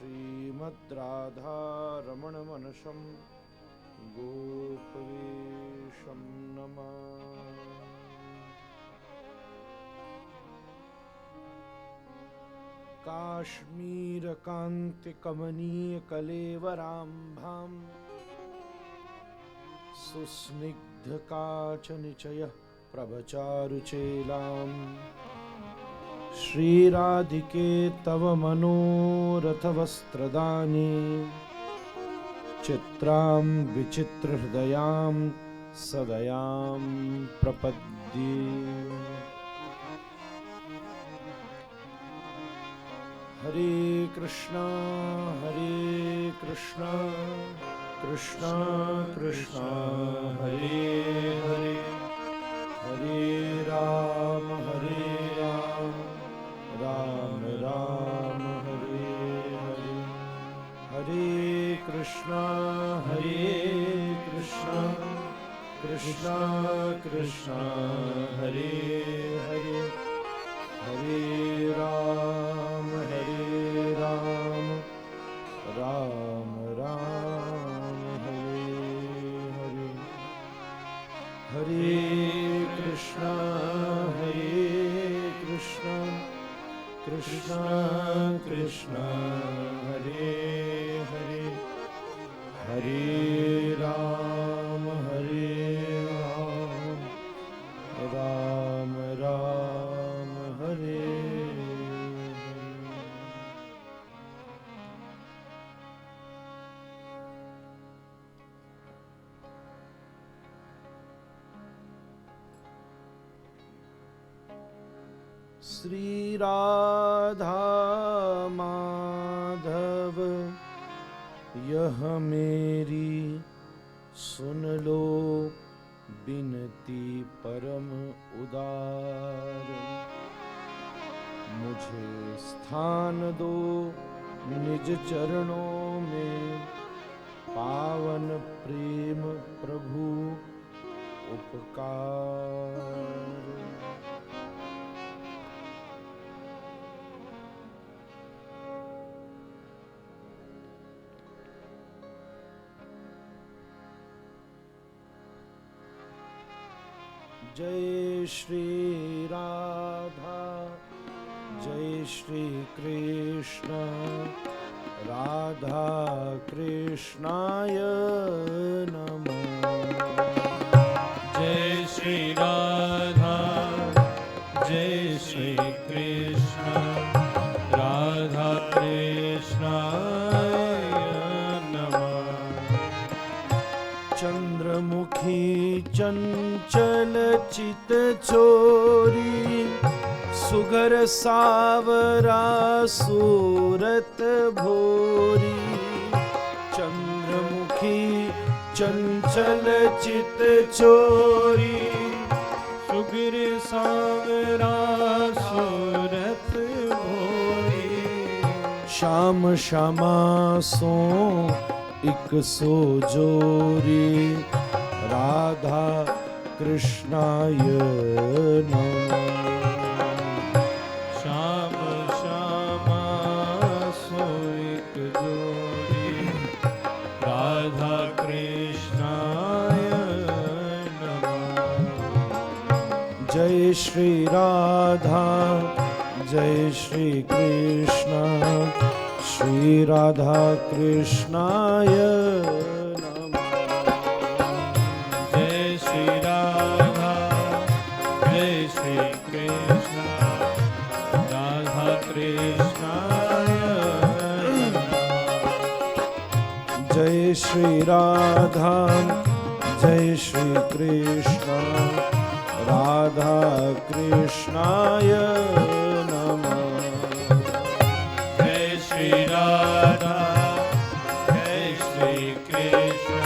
श्रीमद्राधारमणमनसं गोपवेशं नमः। काश्मीरकान्तिकमनीयकलेवराम्भां सुस्निग्धकाचनिचयः प्रभचारुचेलां श्रीराधिके तव मनोरथवस्त्रदाने चित्रां विचित्रहृदयां सदयां प्रपद्ये। हरे कृष्णा कृष्णा कृष्णा हरे हरे, हरे राम राम राम हरे हरे। हरे कृष्णा कृष्णा कृष्णा हरे हरे, हरे राम राम राम हरे हरे। हरे कृष्णा कृष्णा कृष्णा हरे हरे, हरे राम राम राम हरे हरे। श्री राधा माधव यह मेरी सुन लो बिनती परम उदार। मुझे स्थान दो निज चरणों में, पावन प्रेम प्रभु उपकार। जय श्री राधा जय श्री कृष्ण, राधा कृष्णाय नमः। जय श्री राधा जय श्री कृष्ण, राधा कृष्णाय नमः। चंद्रमुखी चंचल चित चोरी, सुगर सावरा सूरत भोरी। चंद्रमुखी चंचल चित चोरी, सुगर सावरा सूरत भोरी। श्याम श्यामा सो इक सो जोरी, राधा कृष्णाय नमः। श्याम श्यामा सो एक जोड़ी, राधा कृष्णाय नमः। जय श्री राधा जय श्री कृष्ण, श्री राधा कृष्णाय नमः। जय श्री राधा जय श्री कृष्ण, राधा कृष्णाय नमः। जय श्री राधा जय श्री कृष्ण, राधा कृष्णाय नमः। जय श्री राधा जय श्री कृष्ण,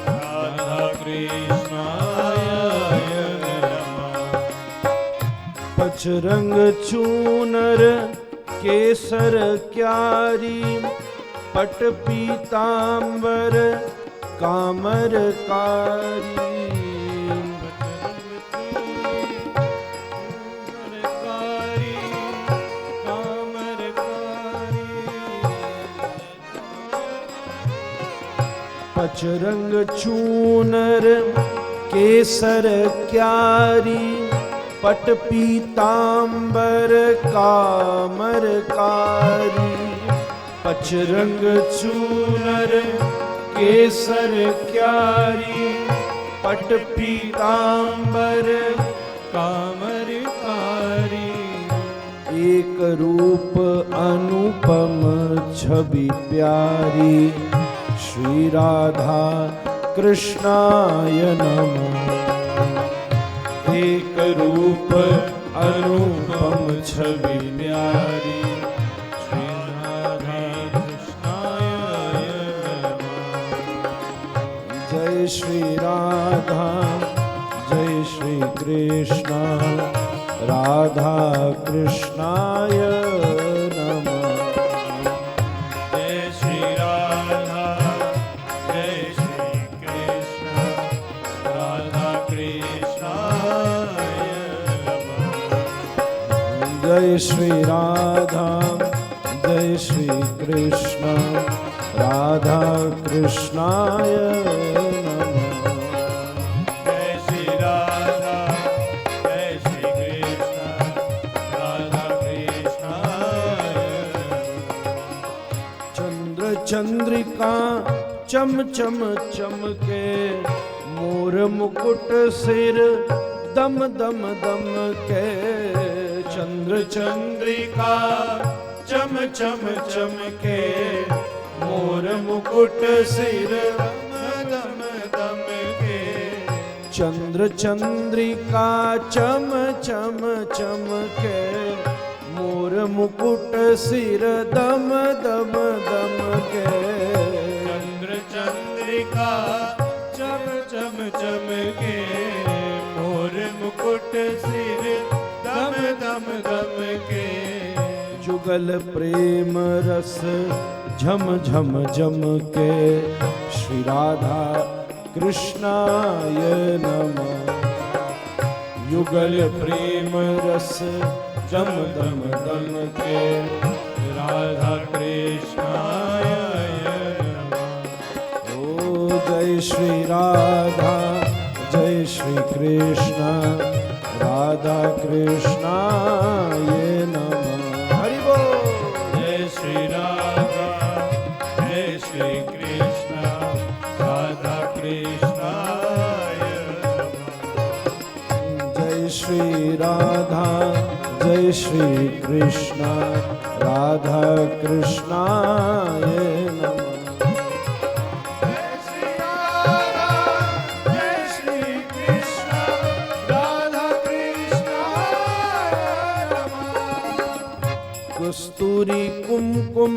राधा कृष्णाय नमः। पचरंग चूनर केसर क्यारी, पट पीतांबर कामरकारी। पचरंग चूनर केसर क्यारी पट पीतांबर कामर कारी। पचरंग चूनर केसर क्यारी पट पीतांबर कामर कारी। एक रूप अनुपम छवि प्यारी श्री राधा कृष्णाय नमः। एक रूप अनुपम छवि प्यारी श्री राधा कृष्णाय नमः। जय श्री राधा जय श्री कृष्ण राधा कृष्णाय नमः। जय श्री राधा जय श्री कृष्ण राधा कृष्णाय नमः। जय श्री राधा जय श्री कृष्ण राधा कृष्णाय नमः। जय श्री राधा जय श्री कृष्ण राधा कृष्णाय नमः। चंद्र चंद्रिका चम चम चमके मोर मुकुट सिर दम दम दम के। चंद्र चंद्रिका चम चम चमके मोर मुकुट सिर दम दम के। चंद्र चंद्रिका चम चम चमके मोर मुकुट सिर दम दम दम के। चंद्र चंद्रिका चम चम चमके मोर मुकुट सिर दम दम दम के। जुगल प्रेम रस झम झम झम के श्री राधा कृष्णाय नमः। युगल प्रेम रस जम दम दम के राधा कृष्णाय नमः। ओ जय श्री राधा जय श्री कृष्ण राधा कृष्णाय नमः। हरि बोल। जय श्री राधा जय श्री कृष्ण राधा कृष्णाय नमः। जय श्री राधा जय श्री कृष्ण राधा कृष्णाय नमः। जय श्री राधा जय श्री कृष्ण राधा कृष्णाय नमः। कस्तूरी कुमकुम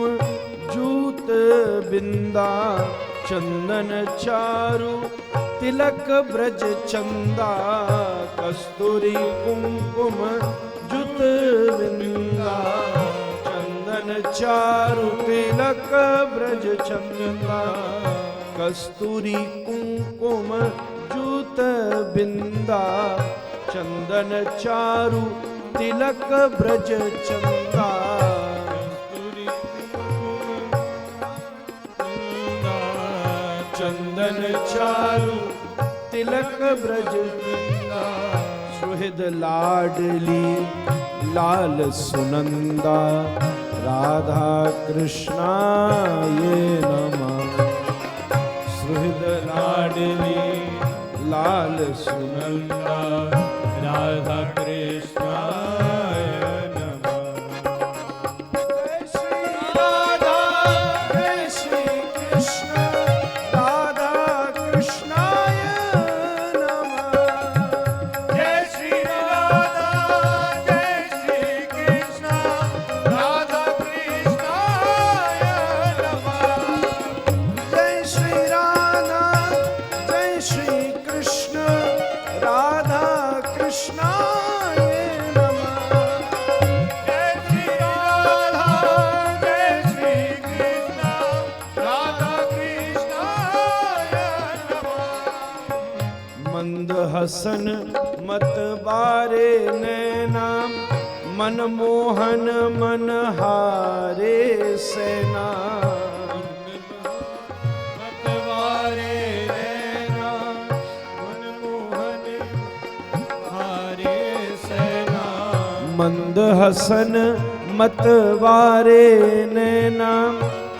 जूत बिंदा चंदन चारु तिलक ब्रज चंदा। कस्तूरी कुमकुम जुत बिंदा चंदन चारु तिलक ब्रज चंदा। कस्तूरी कुमकुम जुत बिंदा चंदन चारु तिलक ब्रज चंदा। चंदन चारु तिलक ब्रज चंदा। सुहृद लाडली लाल सुनंदा राधा कृष्णाय नमः। सुहृद लाडली लाल सुनंदा राधा कृष्णाय नमः। जय श्री राधा जय श्री कृष्ण राधा कृष्णाय नमः। जय श्री राधा जय श्री कृष्ण राधा कृष्णाय नमः। जय श्री राधा जय श्री कृष्ण राधा कृष्णाय नमः। जय श्री राधा जय श्री कृष्ण राधा कृष्णाय नमः। मंद हसन मत बारे नैना मनमोहन मन हारे सेना। मतवारे मंद हसन मतवारे नैना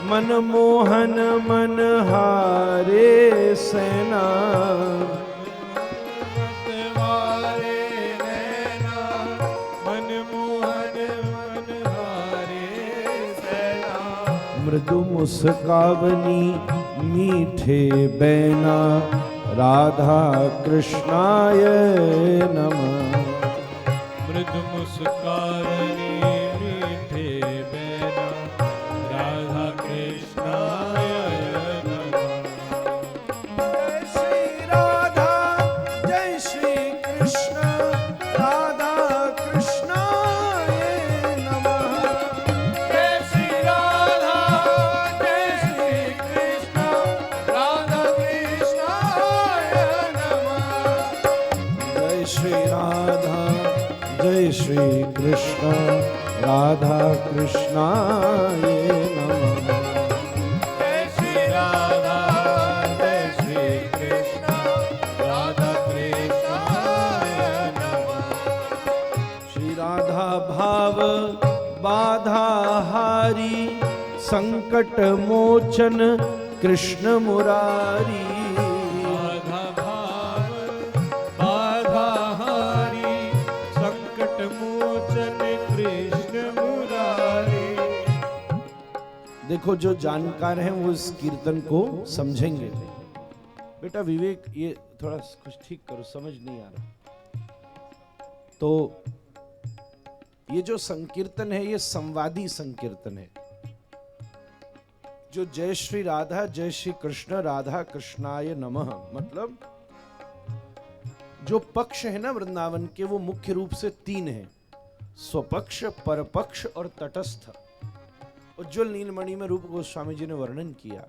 मनमोहन मन हारे सेना मतवारे नैना मनमोहन मन हारे सेना मृदु मुस्कावनी मीठे बैना राधा कृष्णाय नमः मृदु मुस्कानी मीठे बैना राधा कृष्णाय नमः जय श्री राधा जय श्री कृष्ण राधा कृष्णाय नमः जय श्री राधा जय श्री कृष्ण राधा कृष्णाय नमः जय श्री राधा जय श्री कृष्ण राधा कृष्णाय नमः जय श्री राधा जय श्री कृष्ण राधा कृष्णाय नमः श्री राधा भाव बाधा हारी संकट मोचन कृष्ण मुरारी बाधा भाव बाधा हारी संकट मोचन कृष्ण मुरारी देखो जो जानकार हैं वो इस कीर्तन को समझेंगे। बेटा विवेक ये थोड़ा कुछ ठीक करो, समझ नहीं आ रहा। तो ये जो संकीर्तन है ये संवादी संकीर्तन है। जो जय श्री राधा जय श्री कृष्ण राधा कृष्णाय नमः मतलब जो पक्ष है ना वृंदावन के वो मुख्य रूप से 3 हैं, स्वपक्ष परपक्ष और तटस्थ। उज्ज्वल नीलमणि में रूप गोस्वामी जी ने वर्णन किया।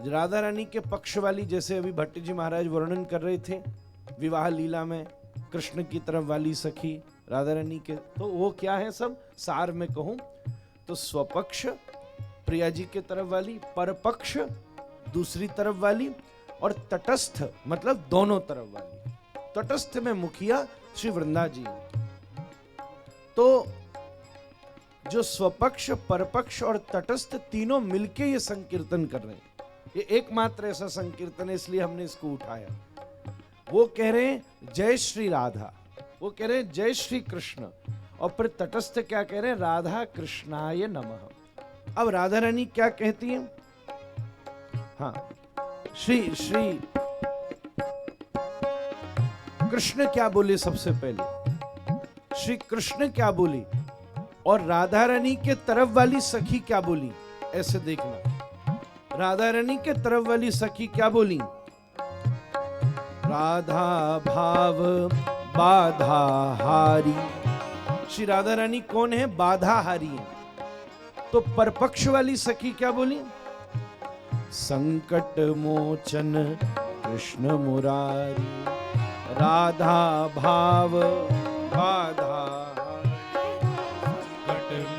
राधा रानी के पक्ष वाली जैसे अभी भट्ट जी महाराज वर्णन कर रहे थे विवाह लीला में कृष्ण की तरफ वाली सखी राधा रानी के, तो वो क्या है सब सार में कहूं तो स्वपक्ष प्रिया जी के तरफ वाली, परपक्ष दूसरी तरफ वाली और तटस्थ मतलब दोनों तरफ वाली। तटस्थ में मुखिया श्री वृंदा जी। तो जो स्वपक्ष परपक्ष और तटस्थ तीनों मिलके ये संकीर्तन कर रहे हैं। ये एकमात्र ऐसा संकीर्तन है इसलिए हमने इसको उठाया। वो कह रहे हैं जय श्री राधा, वो कह रहे हैं जय श्री कृष्ण और फिर तटस्थ क्या कह रहे हैं राधा कृष्णाय नमः। अब राधा रानी क्या कहती हैं? हाँ श्री श्री कृष्ण क्या बोले सबसे पहले, श्री कृष्ण क्या बोली और राधा रानी के तरफ वाली सखी क्या बोली, ऐसे देखना। राधा रानी के तरफ वाली सखी क्या बोली, राधा भाव बाधा हारी। श्री राधा रानी कौन है? बाधा हारी है। तो परपक्ष वाली सखी क्या बोली, संकट मोचन कृष्ण मुरारी राधा भाव बाधा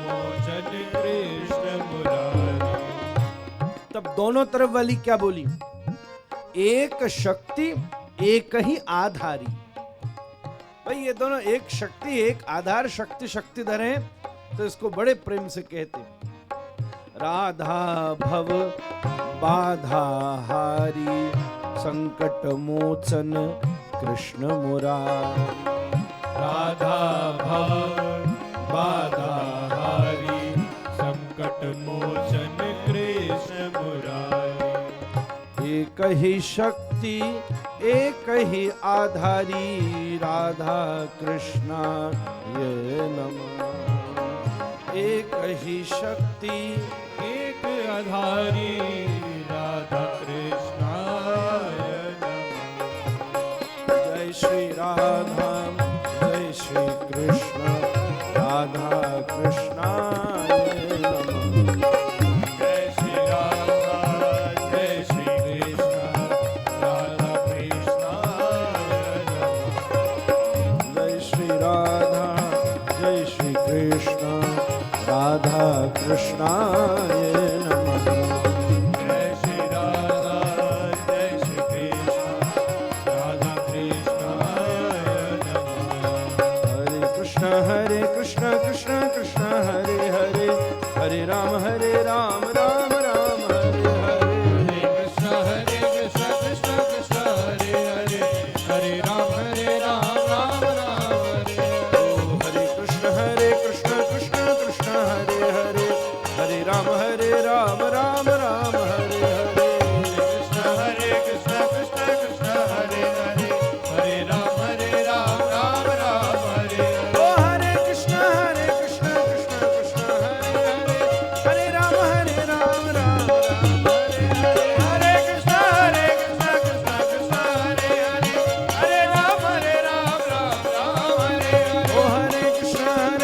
मोचन कृष्ण मुरारी। तब दोनों तरफ वाली क्या बोली, एक शक्ति एक ही आधारी। भाई ये दोनों एक शक्ति एक आधार, शक्ति शक्तिधर हैं तो इसको बड़े प्रेम से कहते हैं। राधा भव बाधा हारी संकट मोचन कृष्ण मुरारी। राधा भव बाधा हारी संकट मोचन कृष्ण मुरारी। एक ही शक्ति एक ही आधारी राधा कृष्णा ये नमः। एक ही शक्ति एक आधारी राधा कृष्णाय नमः। जय श्री राधा जय श्री कृष्ण राधा कृष्णाय नमः। जय श्री राधा जय श्री कृष्ण राधा कृष्णाय नमः। जय श्री राधा जय श्री कृष्ण राधा कृष्णाय नमः। राम राम राम हरे हरे हरे कृष्ण कृष्ण कृष्ण हरे हरे हरे राम राम राम हरे हरे ओ हरे कृष्ण कृष्ण कृष्ण हरे हरे हरे राम राम राम हरे हरे हरे कृष्ण कृष्ण कृष्ण हरे हरे हरे राम राम राम हरे हरे ओ हरे कृष्ण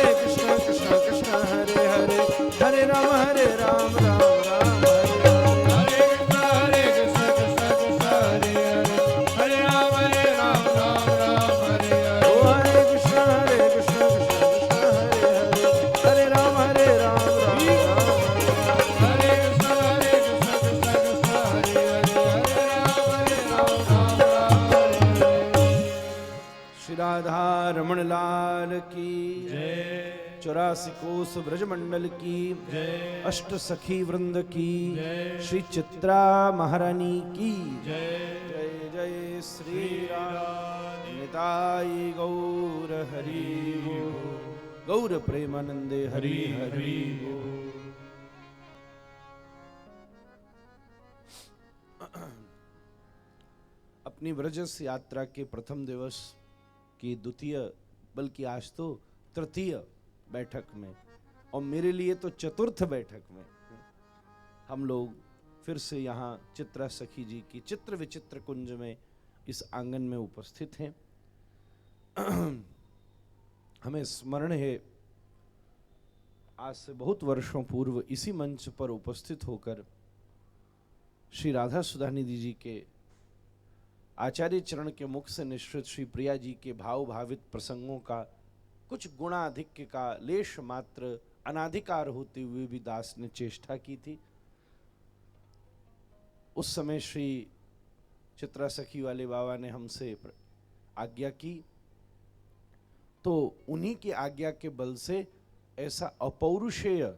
कृष्ण कृष्ण हरे हरे हरे राम राम राम हरे हरे हरे कृष्ण कृष्ण कृष्ण हरे हरे हरे राम राम राम हरे हरे ओ हरे कृष्ण कृष्ण कृष्ण हरे हरे हरे राम राम राम हरे कृष्ण कृष्ण कृष्ण हरे हरे हरे राम राम हरे हरे श्री राधा रमण लाल की जय 84 कोस ब्रजमंडल की जय अष्ट सखी वृंद की जय श्री चित्रा महारानी की जय जय जय श्री राम निताई गौर हरि बोल। गौर प्रेमानंदे हरि हरि बोल। अपनी ब्रजस यात्रा के प्रथम दिवस की द्वितीय बल्कि आज तो तृतीय बैठक में और मेरे लिए तो चतुर्थ बैठक में हम लोग फिर से यहाँ चित्रा सखी जी की चित्र विचित्र कुंज में इस आंगन में उपस्थित हैं। हमें स्मरण है आज से बहुत वर्षों पूर्व इसी मंच पर उपस्थित होकर श्री राधा सुधानिधि जी के आचार्य चरण के मुख से निश्चित श्री प्रिया जी के भाव भावित प्रसंगों का कुछ गुणाधिक्य का लेश मात्र अनाधिकार होते हुए भी दास ने चेष्टा की थी। उस समय श्री चित्रा सखी वाले बाबा ने हमसे आज्ञा की तो उन्हीं की आज्ञा के बल से ऐसा अपौरुषेय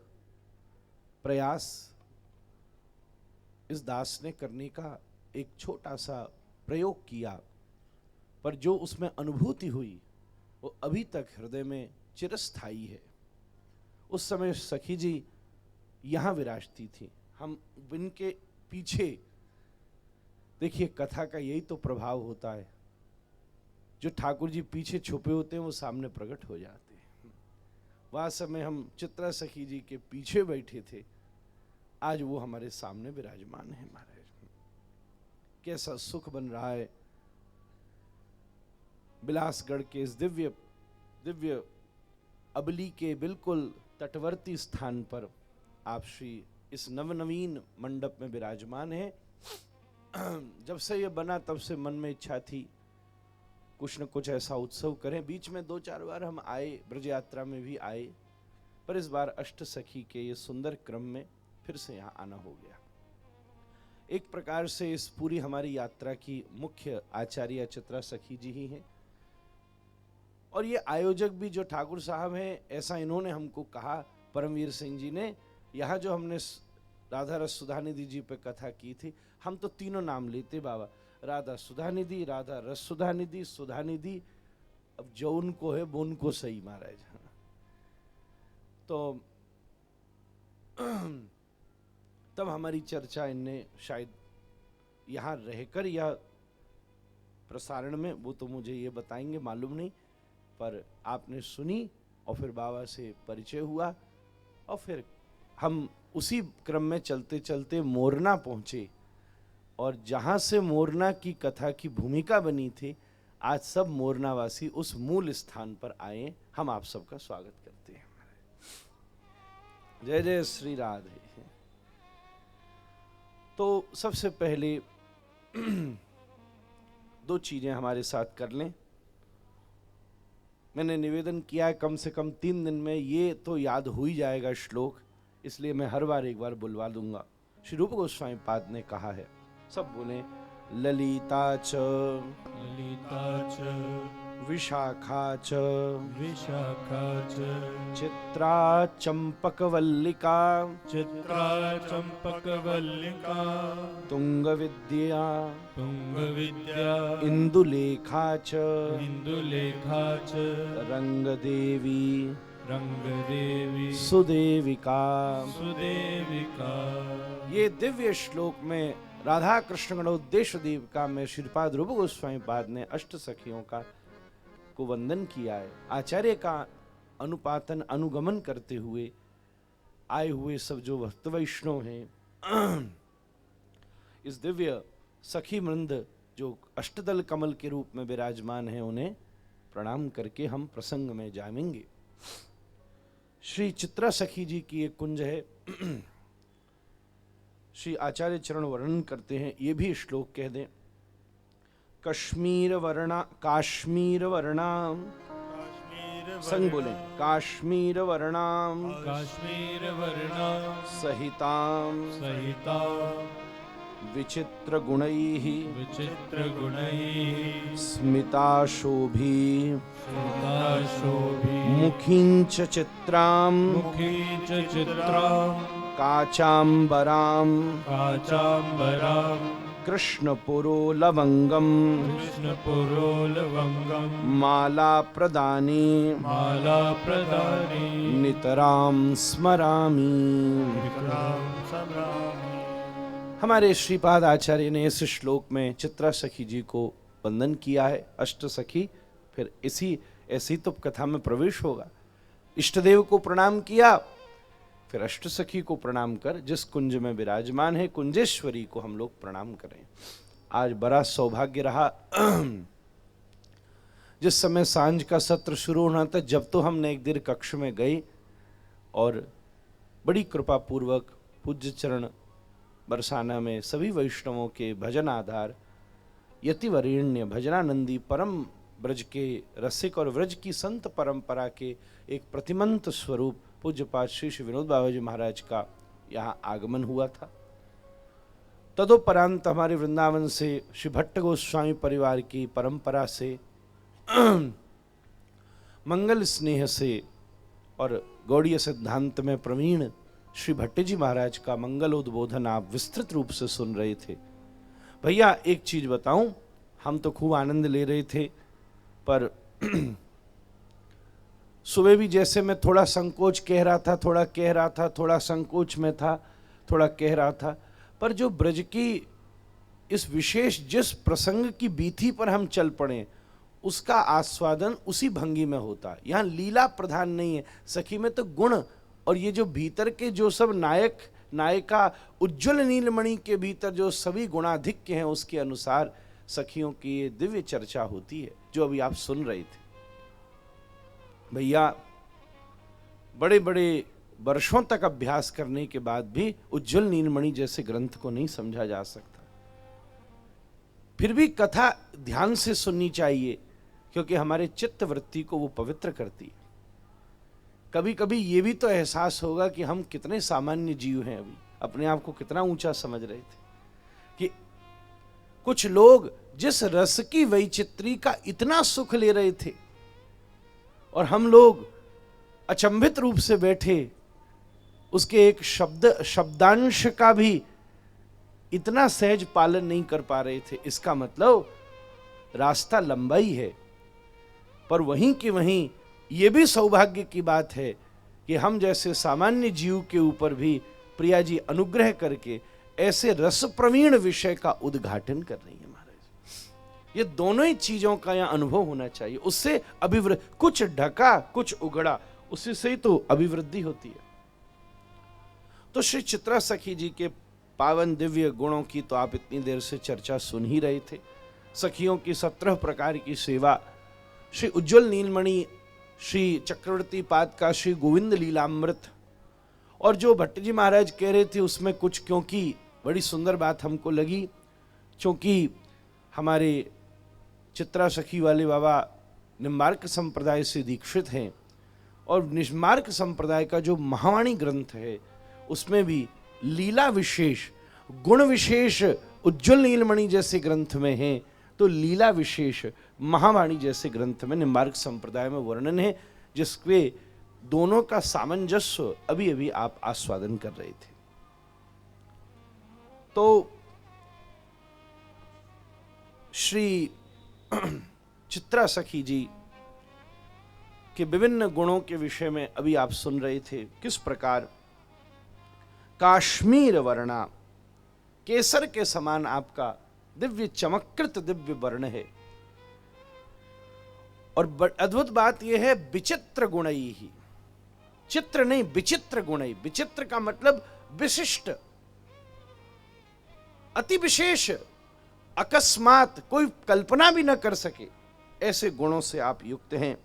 प्रयास इस दास ने करने का एक छोटा सा प्रयोग किया, पर जो उसमें अनुभूति हुई वो अभी तक हृदय में चिरस्थायी है। उस समय सखी जी यहाँ विराजती थी, हम इनके पीछे। देखिए कथा का यही तो प्रभाव होता है, जो ठाकुर जी पीछे छुपे होते हैं वो सामने प्रकट हो जाते हैं। वह समय हम चित्रा सखी जी के पीछे बैठे थे, आज वो हमारे सामने विराजमान है। महाराज कैसा सुख बन रहा है बिलासगढ़ के इस दिव्य अबली के बिल्कुल तटवर्ती स्थान पर आप श्री इस नवनवीन मंडप में विराजमान है। जब से ये बना तब से मन में इच्छा थी कुछ न कुछ ऐसा उत्सव करें। बीच में 2-4 बार हम आए, ब्रज यात्रा में भी आए, पर इस बार अष्ट सखी के ये सुंदर क्रम में फिर से यहाँ आना हो गया। एक प्रकार से इस पूरी हमारी यात्रा की मुख्य आचार्य चित्रा सखी जी ही हैं, और ये आयोजक भी जो ठाकुर साहब हैं, ऐसा इन्होंने हमको कहा, परमवीर सिंह जी ने। यहाँ जो हमने राधा रस सुधानिधि जी पे कथा की थी, हम तो तीनों नाम लेते बाबा, राधा सुधानिधि, राधा रस सुधानिधि, सुधानिधि। अब जो उनको है वो उनको सही महाराज। तो तब हमारी चर्चा इनने शायद यहाँ रहकर या प्रसारण में, वो तो मुझे ये बताएंगे, मालूम नहीं, पर आपने सुनी और फिर बाबा से परिचय हुआ और फिर हम उसी क्रम में चलते चलते मोरना पहुँचे, और जहाँ से मोरना की कथा की भूमिका बनी थी, आज सब मोरनावासी उस मूल स्थान पर आए। हम आप सबका स्वागत करते हैं। जय जय श्री राधे। तो सबसे पहले 2 चीजें हमारे साथ कर लें। मैंने निवेदन किया है कम से कम 3 दिन में ये तो याद हो ही जाएगा श्लोक, इसलिए मैं हर बार एक बार बुलवा दूंगा। श्री रूप गोस्वामी पाद ने कहा है, सब बोले, ललिता च विशाखा च चित्रा चंपकवल्लिका तुंगविद्या इंदुलेखा च रंगदेवी रंग देवी सुदेविका। सुदेविका। ये दिव्य श्लोक में राधा कृष्ण गणोद्देश्य देविका में श्रीपाद रूप गोस्वामी पाद ने अष्ट सखियों का को वंदन किया है। आचार्य का अनुपातन अनुगमन करते हुए आए हुए सब जो भक्त वैष्णव हैं, इस दिव्य सखी वृंद जो अष्टदल कमल के रूप में विराजमान है, उन्हें प्रणाम करके हम प्रसंग में जाएंगे। श्री चित्रा सखी जी की एक कुंज है। श्री आचार्य चरण वर्णन करते हैं, ये भी श्लोक कह दें। काश्मीर वर्णाम संग बोले, काश्मीर वर्णाम काश्मीर वर्णाम सहिताम सहिताम विचित्र गुणैः विचित्र गुणैः स्मिताशोभी शोभी मुखींच चित्राम मुखी च चित्रां काचांबराम काचांबरां कृष्णपुरो लवंगम कृष्णपुरोलवंगं माला प्रदाने माला प्रदाने नितराम स्मरामि। विक्राम सम्रामि। हमारे श्रीपाद आचार्य ने इस श्लोक में चित्रा सखी जी को वंदन किया है। अष्ट सखी, फिर ऐसी तो कथा में प्रवेश होगा। इष्टदेव को प्रणाम किया, फिर अष्ट सखी को प्रणाम कर जिस कुंज में विराजमान है कुंजेश्वरी को हम लोग प्रणाम करें। आज बड़ा सौभाग्य रहा, जिस समय सांझ का सत्र शुरू होना था, जब तो हम नैकदीर कक्ष में गए और बड़ी कृपा पूर्वक पूज्य चरण बरसाना में सभी वैष्णवों के भजन आधार यतिवरेण्य भजनानंदी परम ब्रज के रसिक और व्रज की संत परंपरा के एक प्रतिमंत स्वरूप पूज्यपाद श्री श्री विनोद बाबा जी महाराज का यहाँ आगमन हुआ था। तदोपरांत हमारे वृंदावन से श्री भट्ट गोस्वामी परिवार की परंपरा से मंगल स्नेह से और गौड़ीय सिद्धांत में प्रवीण श्री भट्ट जी महाराज का मंगलोद्बोधन आप विस्तृत रूप से सुन रहे थे। भैया एक चीज बताऊं, हम तो खूब आनंद ले रहे थे, पर सुबह भी जैसे मैं थोड़ा संकोच कह रहा था, थोड़ा संकोच में था, थोड़ा कह रहा था, पर जो ब्रज की इस विशेष जिस प्रसंग की बीथी पर हम चल पड़े उसका आस्वादन उसी भंगी में होता। यहाँ लीला प्रधान नहीं है, सखी में तो गुण और ये जो भीतर के जो सब नायक नायिका उज्ज्वल नीलमणि के भीतर जो सभी गुणाधिक्य हैं उसके अनुसार सखियों की ये दिव्य चर्चा होती है जो अभी आप सुन रहे थे। भैया बड़े बड़े वर्षों तक अभ्यास करने के बाद भी उज्ज्वल नीलमणि जैसे ग्रंथ को नहीं समझा जा सकता। फिर भी कथा ध्यान से सुननी चाहिए क्योंकि हमारे चित्त वृत्ति को वो पवित्र करती है। कभी कभी ये भी तो एहसास होगा कि हम कितने सामान्य जीव हैं, अभी अपने आप को कितना ऊंचा समझ रहे थे कि कुछ लोग जिस रस की वैचित्री का इतना सुख ले रहे थे और हम लोग अचंभित रूप से बैठे उसके एक शब्दांश का भी इतना सहज पालन नहीं कर पा रहे थे। इसका मतलब रास्ता लंबा ही है, पर वहीं के वहीं ये भी सौभाग्य की बात है कि हम जैसे सामान्य जीव के ऊपर भी प्रिया जी अनुग्रह करके ऐसे रस प्रवीण विषय का उद्घाटन कर रही है महाराज। ये दोनों ही चीजों का यहाँ अनुभव होना चाहिए, उससे अभिवृद्धि, कुछ ढका कुछ उगड़ा, उसी से ही तो अभिवृद्धि होती है। तो श्री चित्रा सखी जी के पावन दिव्य गुणों की तो आप इतनी देर से चर्चा सुन ही रहे थे। सखियों की 17 प्रकार की सेवा, श्री उज्ज्वल नीलमणि, श्री चक्रवर्ती पाद का श्री गोविंद लीलामृत, और जो भट्ट जी महाराज कह रहे थे उसमें कुछ, क्योंकि बड़ी सुंदर बात हमको लगी, क्योंकि हमारे चित्रा सखी वाले बाबा निम्बार्क संप्रदाय से दीक्षित हैं और निम्बार्क संप्रदाय का जो महावाणी ग्रंथ है उसमें भी लीला विशेष गुण विशेष उज्ज्वल नीलमणि जैसे ग्रंथ में है, तो लीला विशेष महावाणी जैसे ग्रंथ में निम्बार्क संप्रदाय में वर्णन है, जिसके दोनों का सामंजस्य अभी अभी आप आस्वादन कर रहे थे। तो श्री चित्रा सखी जी कि विभिन्न गुणों के विषय में अभी आप सुन रहे थे, किस प्रकार काश्मीर वर्णा, केसर के समान आपका दिव्य चमत्कृत दिव्य वर्ण है। और अद्भुत बात यह है, विचित्र गुणई ही, चित्र नहीं विचित्र गुणई। विचित्र का मतलब विशिष्ट, अति विशेष, अकस्मात, कोई कल्पना भी न कर सके, ऐसे गुणों से आप युक्त हैं।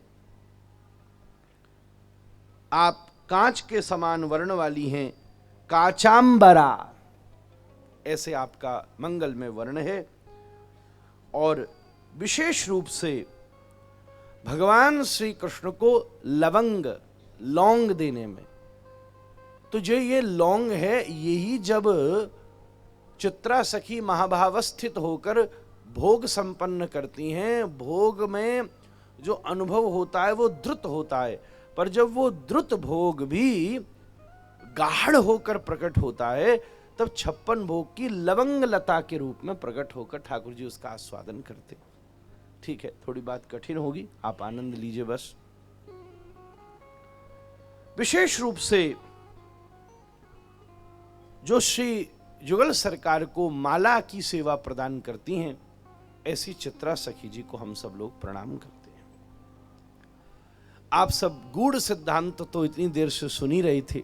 आप कांच के समान वर्ण वाली हैं, काचांबरा, ऐसे आपका मंगल में वर्ण है। और विशेष रूप से भगवान श्री कृष्ण को लवंग, लौंग देने में, तो जो ये लौंग है, यही जब चित्रा सखी महाभावस्थित होकर भोग संपन्न करती हैं, भोग में जो अनुभव होता है वो द्रुत होता है, पर जब वो द्रुत भोग भी गाढ़ होकर प्रकट होता है, तब 56 भोग की लवंग लता के रूप में प्रकट होकर ठाकुर जी उसका आस्वादन करते। ठीक है, थोड़ी बात कठिन होगी, आप आनंद लीजिए बस। विशेष रूप से जो श्री जुगल सरकार को माला की सेवा प्रदान करती हैं, ऐसी चित्रा सखी जी को हम सब लोग प्रणाम करते हैं। आप सब गूढ़ सिद्धांत तो इतनी देर से सुन ही रहे थे,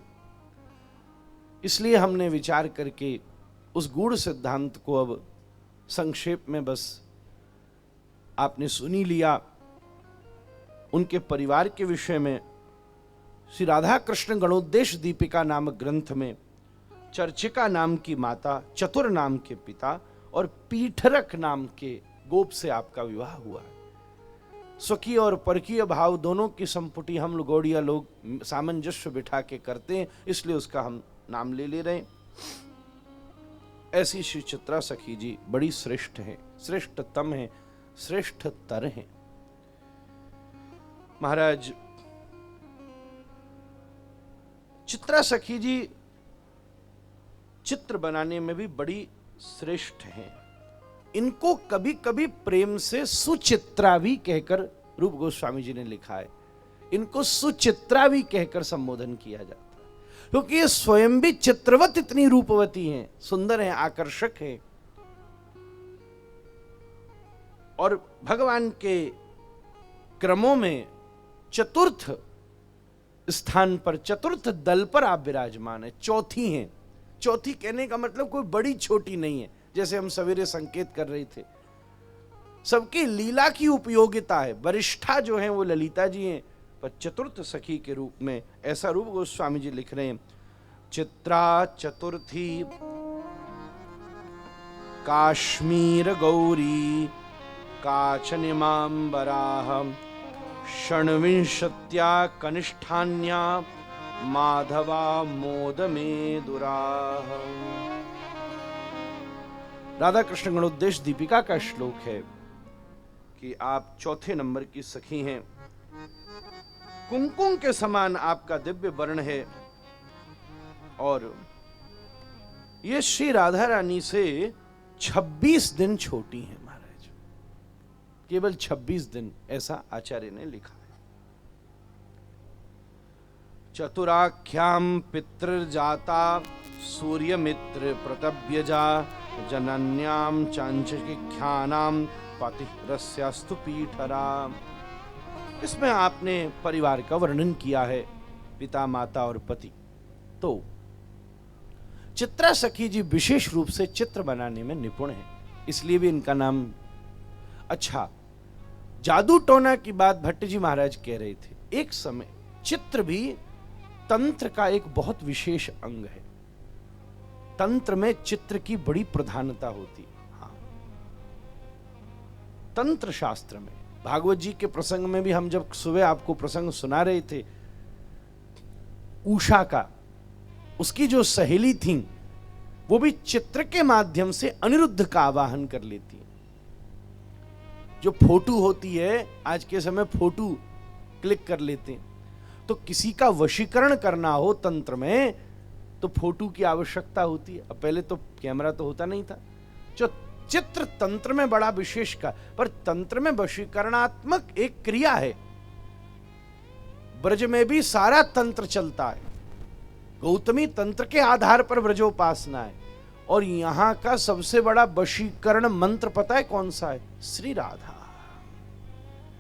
इसलिए हमने विचार करके उस गूढ़ सिद्धांत को अब संक्षेप में बस आपने सुन ही लिया। उनके परिवार के विषय में श्री राधा कृष्ण गणोद्देश दीपिका नामक ग्रंथ में चर्चिका नाम की माता, चतुर नाम के पिता और पीठरक नाम के गोप से आपका विवाह हुआ है। स्वकीय और परकीय भाव दोनों की संपुटी हम गौड़िया लोग सामंजस्य बिठा के करते हैं, इसलिए उसका हम नाम ले रहे हैं। ऐसी श्री चित्रा सखी जी बड़ी श्रेष्ठ है, श्रेष्ठतम है, श्रेष्ठतर है। महाराज चित्रा सखी जी चित्र बनाने में भी बड़ी श्रेष्ठ हैं। इनको कभी कभी प्रेम से सुचित्रा भी कहकर रूप गोस्वामी जी ने लिखा है, इनको सुचित्रा भी कहकर संबोधन किया जाता है, क्योंकि ये स्वयं भी चित्रवत इतनी रूपवती हैं, सुंदर हैं, आकर्षक हैं। और भगवान के क्रमों में चतुर्थ स्थान पर, चतुर्थ दल पर आप विराजमान है, चौथी हैं। चौथी कहने का मतलब कोई बड़ी छोटी नहीं है, जैसे हम सवेरे संकेत कर रहे थे। सबकी लीला की उपयोगिता है, वरिष्ठा जो है वो ललिता जी हैं, पर चतुर्थ सखी के रूप में ऐसा रूप गोस्वामी जी लिख रहे हैं। चित्रा चतुर्थी काश्मीर गौरी काचनिमांबराह षण्विंशत्या कनिष्ठान्या माधवा मोद में दुराह। राधा कृष्ण गणोद्देश दीपिका का श्लोक है कि आप चौथे नंबर की सखी हैं। कुमकुम के समान आपका दिव्य वर्ण है, और ये श्री राधा रानी से 26 दिन छोटी हैं महाराज, केवल 26 दिन, ऐसा आचार्य ने लिखा है। चतुराख्याम पितृजाता सूर्य मित्र प्रतव्यजा जनन्याम चांचकिख्यानाम पतिरस्यास्तु पीठरा। इसमें आपने परिवार का वर्णन किया है, पिता, माता और पति। तो चित्रा सखी जी विशेष रूप से चित्र बनाने में निपुण है, इसलिए भी इनका नाम। अच्छा, जादू टोना की बात भट्ट जी महाराज कह रहे थे। एक समय चित्र भी तंत्र का एक बहुत विशेष अंग है। तंत्र में चित्र की बड़ी प्रधानता होती है। हाँ, तंत्र शास्त्र में भागवत जी के प्रसंग में भी हम जब सुबह आपको प्रसंग सुना रहे थे, उषा का, उसकी जो सहेली थी वो भी चित्र के माध्यम से अनिरुद्ध का आवाहन कर लेती है। जो फोटो होती है, आज के समय फोटो क्लिक कर लेते हैं, तो किसी का वशीकरण करना हो तंत्र में तो फोटो की आवश्यकता होती है। अब पहले तो कैमरा तो होता नहीं था। जो चित्र तंत्र में बड़ा विशेष का, पर तंत्र में वशीकरणात्मक एक क्रिया है। ब्रज में भी सारा तंत्र चलता है, गौतमी तंत्र के आधार पर ब्रजोपासना है। और यहां का सबसे बड़ा वशीकरण मंत्र पता है कौन सा है? श्री राधा।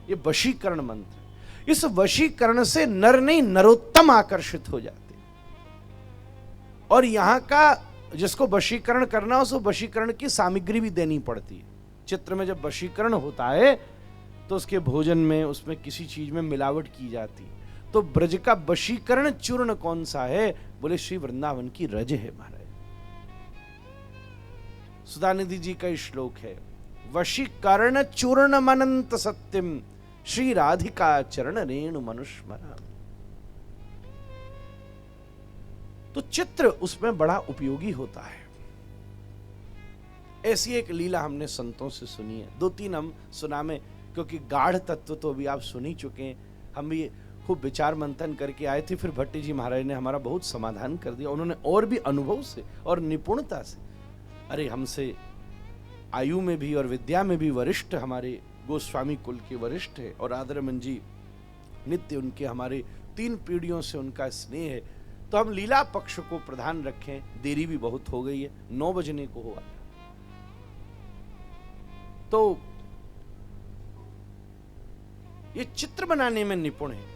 ये वशीकरण मंत्र, इस वशीकरण से नर नहीं नरोत्तम आकर्षित हो जाते। और यहां का जिसको वशीकरण करना हो, उसको वशीकरण की सामग्री भी देनी पड़ती है। चित्र में जब वशीकरण होता है तो उसके भोजन में, उसमें किसी चीज में मिलावट की जाती है। तो ब्रज का वशीकरण चूर्ण कौन सा है? बोले श्री वृंदावन की रज है महाराज। सुधानिधि जी का श्लोक है, वशीकरण चूर्ण मनंत सत्यम श्री राधिका चरण रेणु मनुष्मरा। तो चित्र उसमें बड़ा उपयोगी होता है। ऐसी एक लीला हमने संतों से सुनी है, 2-3 हम सुनामे, क्योंकि गाढ़ तत्व तो अभी आप सुन ही चुके हैं। हम भी खूब विचार मंथन करके आए थे, फिर भट्टी जी महाराज ने हमारा बहुत समाधान कर दिया। उन्होंने और भी अनुभव से और निपुणता से, अरे हमसे आयु में भी और विद्या में भी वरिष्ठ हमारे गोस्वामी कुल के वरिष्ठ है, और आदरमन जी नित्य उनके हमारे 3 पीढ़ियों से उनका स्नेह है। तो हम लीला पक्ष को प्रधान रखें। देरी भी बहुत हो गई है, 9 बजने को हुआ। तो ये चित्र बनाने में निपुण है।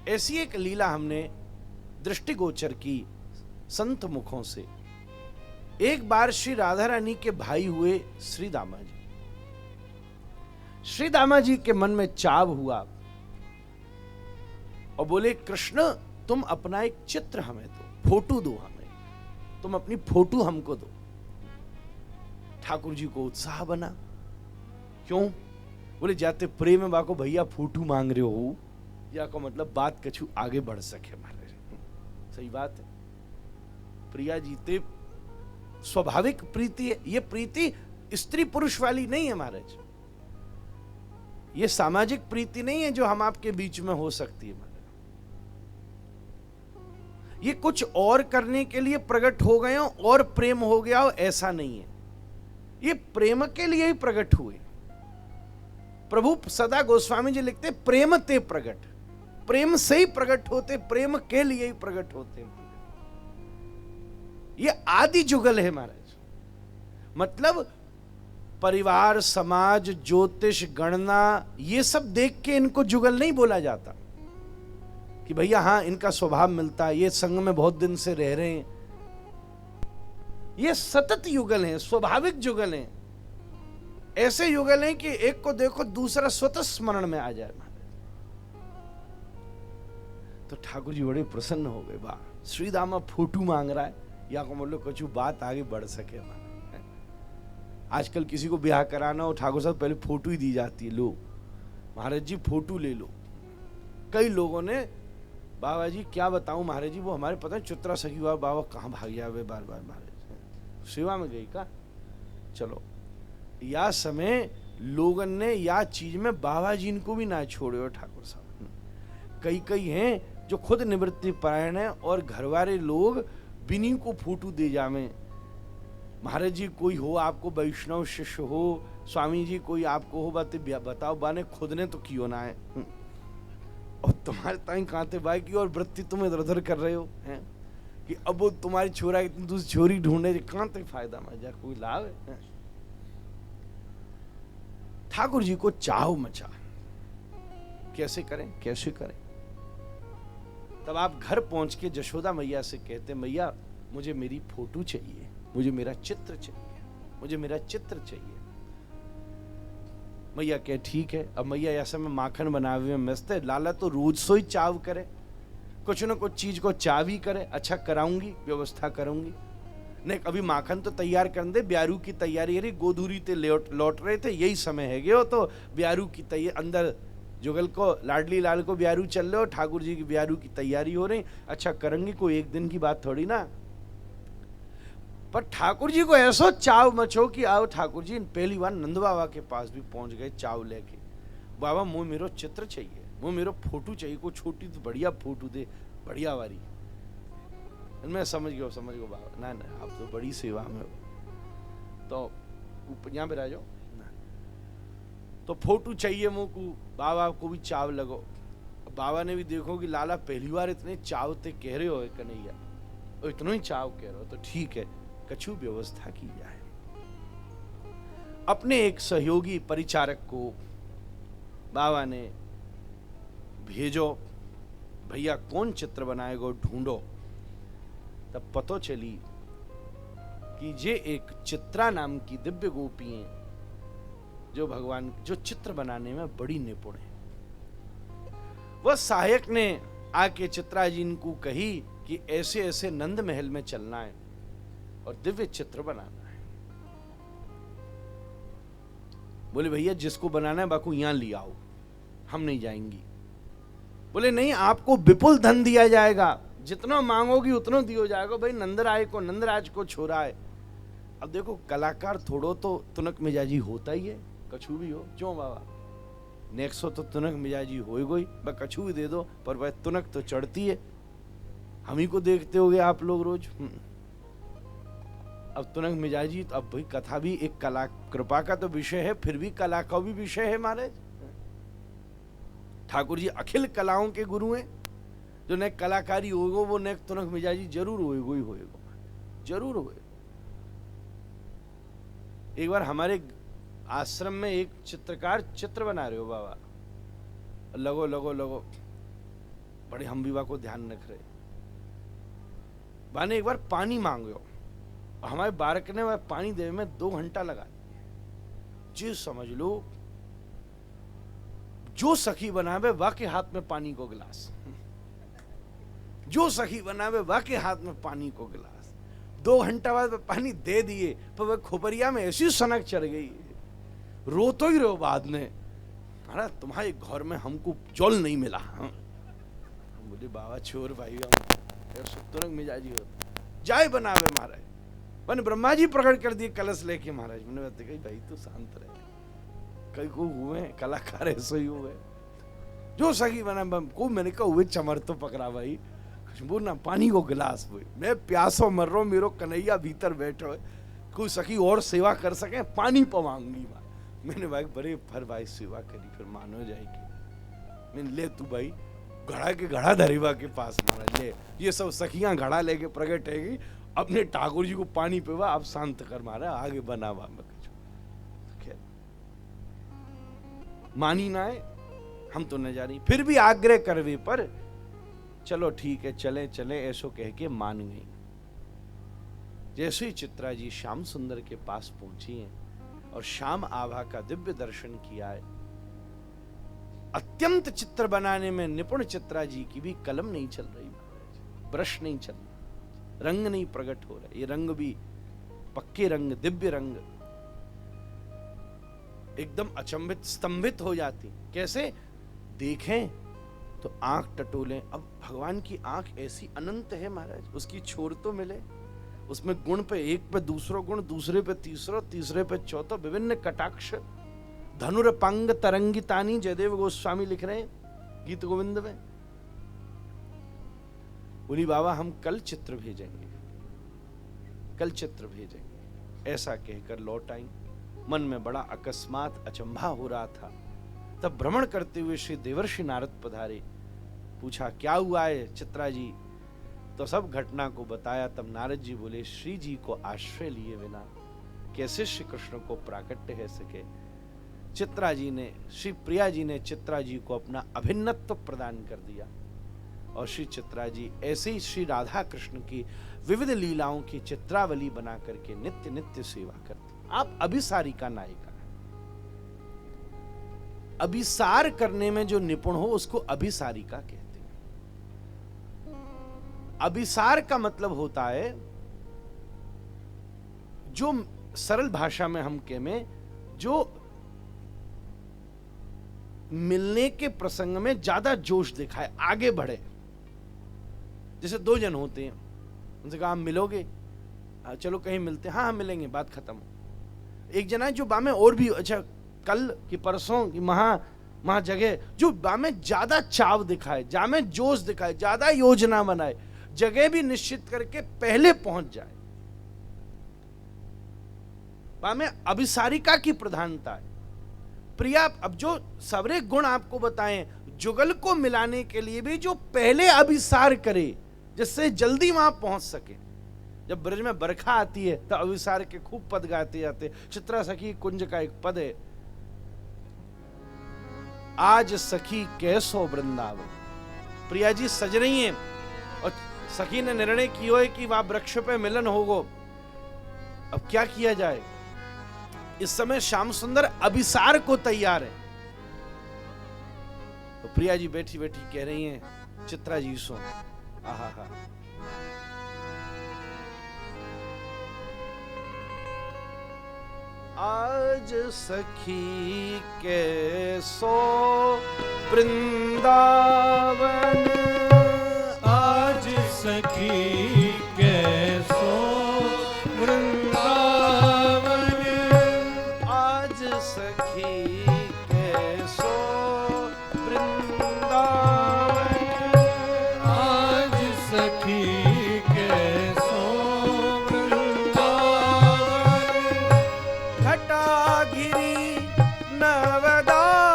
ऐसी एक लीला हमने दृष्टिगोचर की संत मुखों से। एक बार श्री राधा रानी के भाई हुए श्री दामा जी। श्री दामा जी के मन में चाव हुआ और बोले, कृष्ण तुम अपना एक चित्र हमें दो, फोटो दो हमें, तुम अपनी फोटो हमको दो। ठाकुर जी को उत्साह बना। क्यों? बोले, जाते प्रेम बाको भैया फोटो मांग रहे हो, या को मतलब बात कछु आगे बढ़ सके महाराज। सही बात है, प्रिया जीते स्वाभाविक प्रीति है। ये प्रीति स्त्री पुरुष वाली नहीं है महाराज, ये सामाजिक प्रीति नहीं है जो हम आपके बीच में हो सकती है महाराज। ये कुछ और करने के लिए प्रकट हो गए हो और प्रेम हो गया हो, ऐसा नहीं है। ये प्रेम के लिए ही प्रकट हुए। प्रभु सदा गोस्वामी जी लिखते, प्रेम ते प्रकट, प्रेम से ही प्रकट होते, प्रेम के लिए ही प्रकट होते। ये आदि जुगल है महाराज। मतलब परिवार, समाज, ज्योतिष, गणना, ये सब देख के इनको जुगल नहीं बोला जाता कि भैया हाँ इनका स्वभाव मिलता है, ये संग में बहुत दिन से रह रहे हैं। ये सतत युगल हैं, स्वाभाविक जुगल हैं। ऐसे युगल हैं कि एक को देखो दूसरा स्वतः स्मरण में आ जाए। तो ठाकुर जी बड़े प्रसन्न हो गए। वाह, श्री दामा फोटो मांग रहा है, या को मतलब कुछ बात आगे बढ़ सके। आजकल किसी को ब्याह कराना हो, ठाकुर साहब पहले फोटो ही दी जाती है, लो महाराज जी फोटो ले लो। कई लोगों ने, बाबा जी क्या बताऊं महाराज जी, वो हमारे पता है चित्रा सखी हुआ, बाबा कहाँ भाग जावे बार बार महाराज, सेवा में गई का। चलो, या समय लोगन ने या चीज में बाबा जी इनको भी ना छोड़े हो ठाकुर साहब। कई हैं जो खुद निवृत्ति परायण है और घरवाले लोग बिन्हीं को फोटो दे जावे। महाराज जी कोई हो आपको वैष्णव शिष्य हो, स्वामी जी कोई आपको हो, बताओ बाने खुद ने तो क्यों ना है, और तुम्हारे ताई कांते बाई की और वृत्ति तुम इधर उधर कर रहे हो हैं कि अब वो तुम्हारी छोरा इतनी दूसरी छोरी ढूंढे, कांते फायदा मजा कोई लाभ है। ठाकुर जी को चाव मचा, कैसे करें कैसे करें। तब आप घर पहुंच के जशोदा मैया से कहते, मैया मुझे मेरी फोटो चाहिए, मुझे मेरा चित्र चाहिए, मुझे मेरा चित्र चाहिए। मैया कहे ठीक है। अब मैया ऐसे में माखन बनावे में मस्त है। लाला तो रोज सो ही चाव करे, कुछ न कुछ चीज को चाव ही करे। अच्छा कराऊंगी, व्यवस्था करूंगी। नहीं अभी माखन तो तैयार कर दे, ब्यारू की तैयारी, अरे गोधूरी ते लौट रहे थे, यही समय है गयो, तो ब्यारू की तैयारी, अंदर जुगल को लाडली लाल को ब्यारू चल रहे हो, ठाकुर जी की ब्यारू की तैयारी हो रही। अच्छा करेंगे, कोई एक दिन की बात थोड़ी ना। पर ठाकुर जी को ऐसा चाव मचो कि आओ ठाकुर जी। पहली बार नंद बाबा के पास भी पहुंच गए चाव लेके, बाबा मुझे मेरो चित्र चाहिए, मुझे मेरो फोटो चाहिए, कोई छोटी तो बढ़िया फोटो दे, बढ़िया वाली। मैं समझ गया बाबा, ना ना आप तो बड़ी सेवा में हो, तो यहाँ पे रह जाओ ना, तो फोटो चाहिए मुझको। बाबा को भी चाव लगो। बाबा ने भी देखो कि लाला पहली बार इतने चाव ते कह रहे हो कन्हैया, और इतना ही चाव कह रहे हो तो ठीक है, कछु व्यवस्था की जाए। अपने एक सहयोगी परिचारक को बाबा ने भेजो, भैया कौन चित्र बनाएगा ढूंढो। तब पतो चली कि ये एक चित्रा नाम की दिव्य गोपी है, जो भगवान जो चित्र बनाने में बड़ी निपुण है। वह सहायक ने आके चित्रा जी को कही कि ऐसे ऐसे नंद महल में चलना है और दिव्य चित्र बनाना है। बोले भैया जिसको बनाना है बाकू यहां ले आओ, हम नहीं जाएंगी। बोले नहीं, आपको विपुल धन दिया जाएगा, जितना मांगोगी उतना दिया जाएगा। भाई नंदराय को, नंदराज को छोड़ा है। अब देखो कलाकार थोड़ो तो तुनक मिजाजी होता ही है, कछु भी हो। क्यों बाबा, नेक्सो तो तुनक मिजाजी हो गई, बस कछु भी दे दो, पर वह तुनक तो चढ़ती है। हम ही को देखते होगे आप लोग रोज। अब तुनक मिजाजी, तो अब भाई कथा भी एक कला कृपा का तो विषय है, फिर भी कला का भी विषय है महाराज। ठाकुर जी अखिल कलाओं के गुरु हैं। जो नेक कलाकारी होगा वो नेक तुनक मिजाजी जरूर होएगा ही होएगा, जरूर होएगा। एक बार हमारे आश्रम में एक चित्रकार चित्र बना रहे हो बाबा, लगो लगो लगो, बड़े हम विवाह को ध्यान रख रहे। बाने एक बार पानी मांगो, हमारे बारक ने वह पानी देने में 2 घंटा लगा दिए। जी समझ लो, जो सखी बनावे वाह के हाथ में पानी को गिलास, जो सखी बनावे वाह के हाथ में पानी को गिलास। 2 घंटा बाद पानी दे दिए, पर वह खोपरिया में ऐसी सनक चढ़ गई, रो तो ही रहो बाद में, अरे तुम्हारे घर में हमको जल नहीं मिला। हम बोले बाबा छोर भाई, हम तुरंत मिजाजी होता जाए बनावे महाराज। मैंने ब्रह्मा जी प्रकट कर दिए कलश लेके महाराज। मैंने बताया कही भाई तू शांत रहे, कई को हुए कलाकार ऐसे ही हुए, जो सखी बना को मैंने कहा हुए चमर तो पकड़ा भाई, खुशबू ना पानी को गिलास हुए, मैं प्यासो मर रहा हूं, मेरो कन्हैया भीतर बैठो है, कोई सखी और सेवा कर सके, पानी पवाऊंगी। मैंने भाई बड़े फर भाई सेवा करी, फिर मानो जाएगी। मैंने ले तू भाई घड़ा के घड़ा धरीवा के पास महाराज ले, ये सब सखियां घड़ा लेके प्रकट हैगी, अपने ठाकुर जी को पानी पीवा, आप शांत कर मारा, आगे बनावा। मानी ना है, हम तो न जा रही, फिर भी आग्रह करवे पर चलो ठीक है चले चले ऐसो कह के मान गई। जैसे ही चित्रा जी श्याम सुंदर के पास पहुंची हैं और श्याम आभा का दिव्य दर्शन किया है, अत्यंत चित्र बनाने में निपुण चित्रा जी की भी कलम नहीं चल रही, ब्रश नहीं चल रहा, रंग नहीं प्रकट हो रहा। ये रंग भी पक्के रंग, दिव्य रंग, एकदम अचंभित स्तंभित हो जाती। कैसे देखें तो आंख टटोलें। अब भगवान की आंख ऐसी अनंत है महाराज, उसकी छोर तो मिले, उसमें गुण पे एक पे दूसरा गुण, दूसरे पे तीसरा, तीसरे पे चौथा, विभिन्न कटाक्ष। धनुरपंग तरंगितानी जयदेव गोस्वामी लिख रहे हैं गीत गोविंद में। बोली बाबा हम कल चित्र भेजेंगे, कल चित्र भेजेंगे, ऐसा कहकर लौट आई। मन में बड़ा अकस्मात अचंभा हो रहा था। तब भ्रमण करते हुए श्री देवर्षि नारद पधारे। पूछा क्या हुआ है चित्रा जी, तो सब घटना को बताया। तब नारद जी बोले श्री जी को आश्रय लिए बिना कैसे श्री कृष्ण को प्राकट्य है सके। चित्रा जी ने, श्री प्रिया जी ने चित्रा जी को अपना अभिन्नत्व प्रदान कर दिया और श्री चित्रा जी ऐसे ही श्री राधा कृष्ण की विविध लीलाओं की चित्रावली बना करके नित्य नित्य सेवा करती। आप अभिसारिका नायिका, अभिसार करने में जो निपुण हो उसको अभिसारिका कहते हैं। अभिसार का मतलब होता है जो सरल भाषा में हम कहें, जो मिलने के प्रसंग में ज्यादा जोश दिखाए, आगे बढ़े। जैसे 2 जन होते हैं, उनसे कहा आप मिलोगे, चलो कहीं मिलते हैं, हाँ मिलेंगे, बात खत्म। एक जना है जो बामे और भी, अच्छा कल की परसों की महा जगह, जो बामे ज्यादा चाव दिखाए, जामे जोश दिखाए, ज्यादा योजना बनाए, जगह भी निश्चित करके पहले पहुंच जाए। बामे अभिसारिका की प्रधानता है। प्रिया, अब जो सबरे गुण आपको बताएं, जुगल को मिलाने के लिए भी जो पहले अभिसार करे, जिससे जल्दी वहां पहुंच सके। जब ब्रज में बरखा आती है तो अभिसार के खूब पद गाते जाते। चित्रा सखी कुंज का एक पद है, आज सखी कैसो वृंदावन। प्रिया जी सज रही हैं और सखी ने निर्णय किया है कि वहां वृक्ष पे मिलन होगो। अब क्या किया जाए? इस समय श्याम सुंदर अभिसार को तैयार है। तो प्रिया जी बैठी बैठी कह रही हैं, चित्रा जी सुन, आहा हा, आज सखी कैसो वृंदावन, आज सखी कैसो वृंदावन, आज सखी कैसो वृंदावन, आज सखी कैसो वृंदावन, घटा गिरी नवदामिनी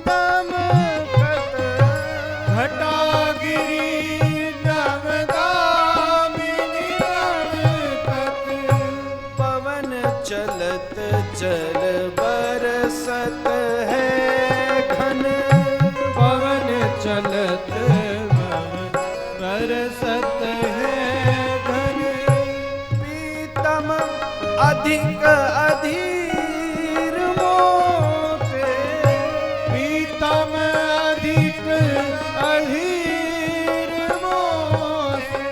दमकत, घटागिरी नवदामिनी दमकत, पवन चलत चल बरसत है घन, पवन चलत बरसत है घन, पीतम अधिक अधीर मोते, पीतम अधिक अधीर मोहे,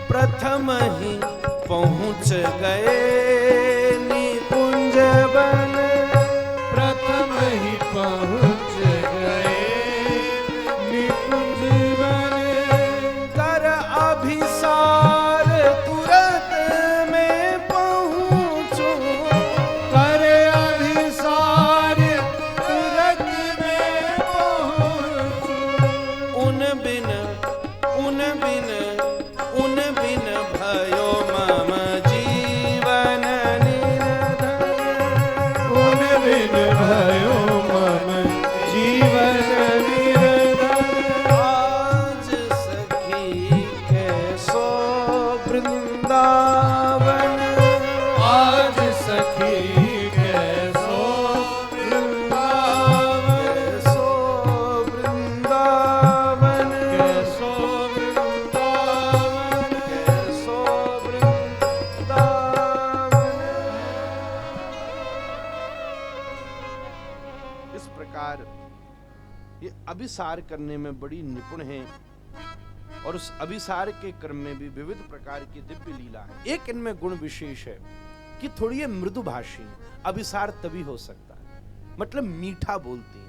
प्रथम ही पहुंच गए निकुंज बन, प्रथम ही पहुँच गए निकुंज वन, कर अभिसार तुरंत में पहुंचो, कर अभिसार तुरंत में पहुँचूं, उन बिन भयो मम जीवन निर्धन, उन बिन भयो मम जीवन निर्धन, आज सखी कैसो वृंदावन, आज सखी कैसो वृंदावन, कैसो वृंदावन, कैसो वृंदावन, कैसो वृंदावन। इस प्रकार ये अभिसार करने में बड़ी निपुण हैं और उस अभिसार के क्रम में भी विविध प्रकार की दिव्य लीला है। एक इनमें गुण विशेष है कि थोड़ी ये मृदुभाषी है। अभिसार तभी हो सकता है, मतलब मीठा बोलती है।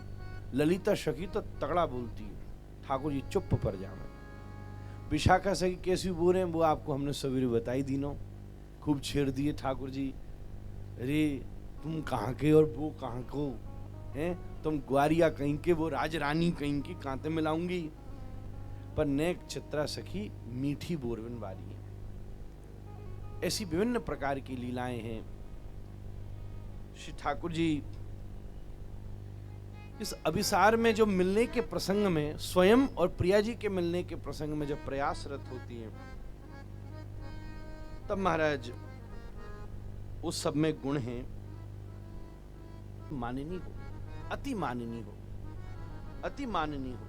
ललिता सखी तो तगड़ा बोलती है, ठाकुर जी चुप पर जावे। विशाखा सखी कैसी बोल रहे हैं वो आपको हमने सवेरे बताई दीनों, खूब छेड़ दिए ठाकुर जी, अरे तुम कहाँ के और वो कहाँ को हैं, तुम ग्वारिया कहीं के, वो राजरानी कहीं की, कांते मिलाऊंगी। पर नेक चित्रा सखी मीठी बोरवन वाली है। ऐसी विभिन्न प्रकार की लीलाएं हैं। श्री ठाकुर जी इस अभिसार में जो मिलने के प्रसंग में, स्वयं और प्रिया जी के मिलने के प्रसंग में जब प्रयासरत होती हैं, तब महाराज उस सब में गुण हैं। माननीय हो, अति माननीय हो, अति माननीय हो।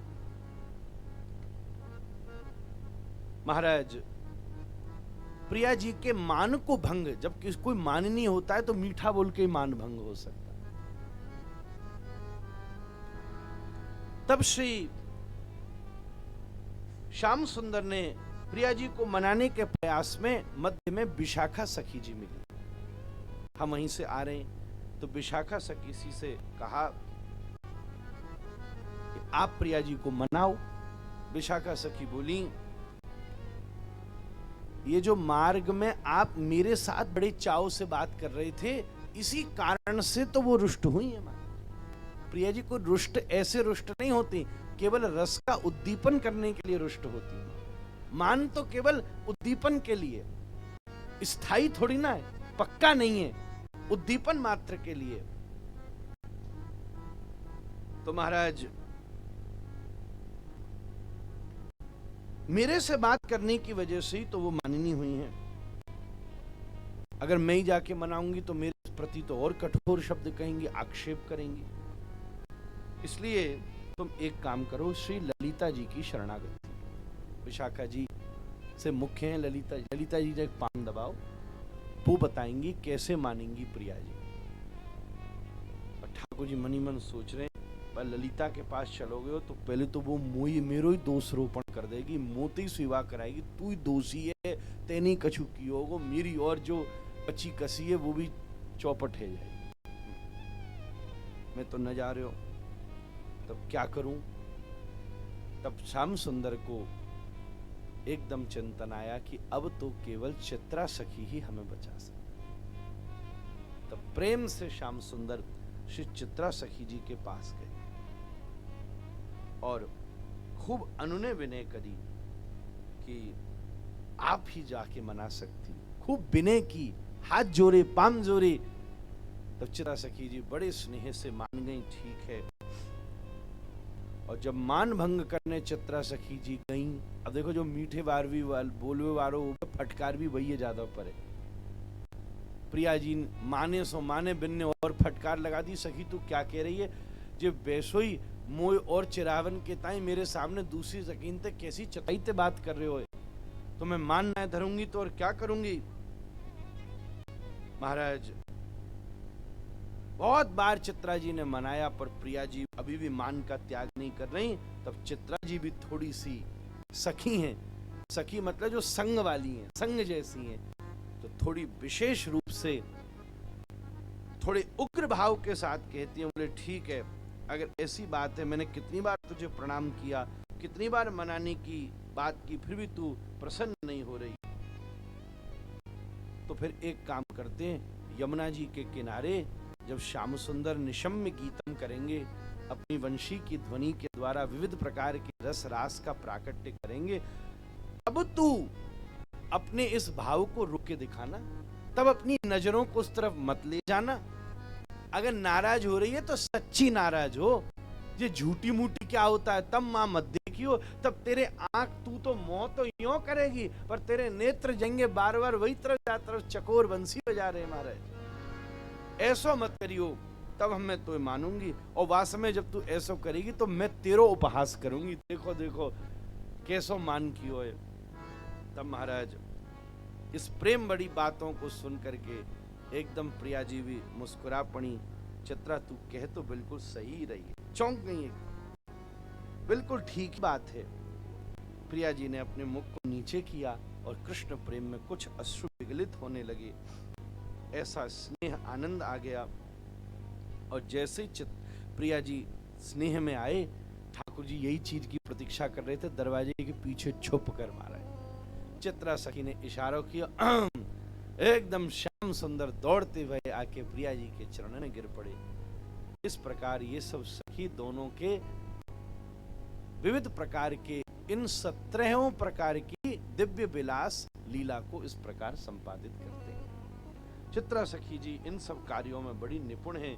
महाराज प्रिया जी के मान को भंग, जब कोई माननीय होता है तो मीठा बोल के मान भंग हो सकता है। तब श्री श्याम सुंदर ने प्रिया जी को मनाने के प्रयास में मध्य में विशाखा सखी जी मिली। हम वहीं से आ रहे हैं तो विशाखा सखी जी से कहा कि आप प्रिया जी को मनाओ। विशाखा सखी बोली, ये जो मार्ग में आप मेरे साथ बड़े चाव से बात कर रहे थे, इसी कारण से तो वो रुष्ट हुई है। प्रिया जी को रुष्ट ऐसे रुष्ट नहीं होती, केवल रस का उद्दीपन करने के लिए रुष्ट होती है। मान तो केवल उद्दीपन के लिए, स्थायी थोड़ी ना है, पक्का नहीं है, उद्दीपन मात्र के लिए। तो महाराज मेरे से बात करने की वजह से ही तो वो माननी हुई हैं। अगर मैं ही जाके मनाऊंगी तो मेरे प्रति तो और कठोर शब्द कहेंगे, आक्षेप करेंगे। इसलिए तुम एक काम करो, श्री ललिता जी की शरणागति। विशाखा जी से मुख्य हैं ललिता जी। ललिता जी एक पान दबाओ, वो बताएंगी कैसे मानेंगी प्रिया जी। और ठाकुर जी मनी मन सोच रहे हैं, पर ललिता के पास चलोगे हो तो पहले तो वो मुई मेरो ही दोष रोपण कर देगी, मोती विवाह कराएगी, तू ही दोषी है, तेनी कछु की होगो, मेरी और जो बची कसी है वो भी चौपट है जाएगी। मैं तो न जा रहे हो, तब क्या करूं? तब श्याम सुंदर को एकदम चिंतन आया कि अब तो केवल चित्रा सखी ही हमें बचा सकती। तब प्रेम से श्याम सुंदर श्री चित्रा सखी जी के पास गए और खूब अनुनय विनय करी कि आप ही जाके मना सकती। खूब विनय की, हाथ जोड़े, पाम जोड़े। तब चित्रा सखी जी बड़े स्नेह से मान गई, ठीक है। और जब मान भंग करने चित्रा सखी जी गईं, अब देखो जो मीठे बारवी बोलवे वालों फटकार भी वही है ज्यादा पर है। प्रिया जी माने सो माने, बिन्ने और फटकार लगा दी। सखी तू क्या कह रही है? जब बेसोई मोय और चिरावन के ताई मेरे सामने दूसरी सकीन ते कैसी चताई ते बात कर रहे हो? तो मैं मान ना धरूंगी तो और क्या करूंगी? महाराज बहुत बार चित्रा जी ने मनाया, पर प्रिया जी अभी भी मान का त्याग नहीं कर रही। तब चित्रा जी भी थोड़ी सी सखी हैं, सखी मतलब जो संग वाली हैं, संग जैसी हैं, तो थोड़ी विशेष रूप से थोड़े उग्र भाव के साथ कहती हैं, बोले ठीक है, अगर ऐसी बात है, मैंने कितनी बार तुझे प्रणाम किया, कितनी बार मनाने की बात की, फिर भी तू प्रसन्न नहीं हो रही, तो फिर एक काम करते हैं, यमुना जी के किनारे जब श्याम सुंदर निशम्य गीतम करेंगे, अपनी वंशी की ध्वनि के द्वारा विविध प्रकार के रस रास का प्राकट्य करेंगे, अब तू अपने इस भाव को रुक के दिखाना, तब अपनी नजरों को उस तरफ मत ले जाना। अगर नाराज हो रही है तो सच्ची नाराज हो, ये झूठी मूठी क्या होता है, तब मां मत देखियो, तब तेरे आंख तू तो मोह तो यूं करेगी, पर तेरे नेत्र जंगे बार बार वही तरफ चकोर बंसी बजा रहे महाराज। ऐसो मत करियो, तब मैं तो मानूंगी। और वास्तव में जब तू ऐसो करेगी तो मैं तेरो उपहास करूंगी, देखो देखो कैसो मान कियो है। तब महाराज इस प्रेम बड़ी बातों को सुन करके एकदम प्रिया जी भी मुस्कुरा पड़ी। चित्रा तू कह तो बिल्कुल सही रही है, चौंक गई है, बिल्कुल ठीक बात है। प्रिया जी ने अपने मुख को नीचे किया और कृष्ण प्रेम में कुछ अश्रु विगलित होने लगे। ऐसा स्नेह आनंद आ गया। और जैसे प्रिया जी स्नेह में आए, ठाकुर जी यही चीज की प्रतीक्षा कर रहे थे, दरवाजे के पीछे छुप कर मारा। चित्रा सखी ने इशारा किया, एकदम श्याम सुंदर दौड़ते हुए आके प्रिया जी के चरणों में गिर पड़े। इस प्रकार ये सब सखी दोनों के विविध प्रकार के इन 17 प्रकार की दिव्य विलास लीला को इस प्रकार संपादित करते हैं। चित्रा सखी जी इन सब कार्यों में बड़ी निपुण हैं।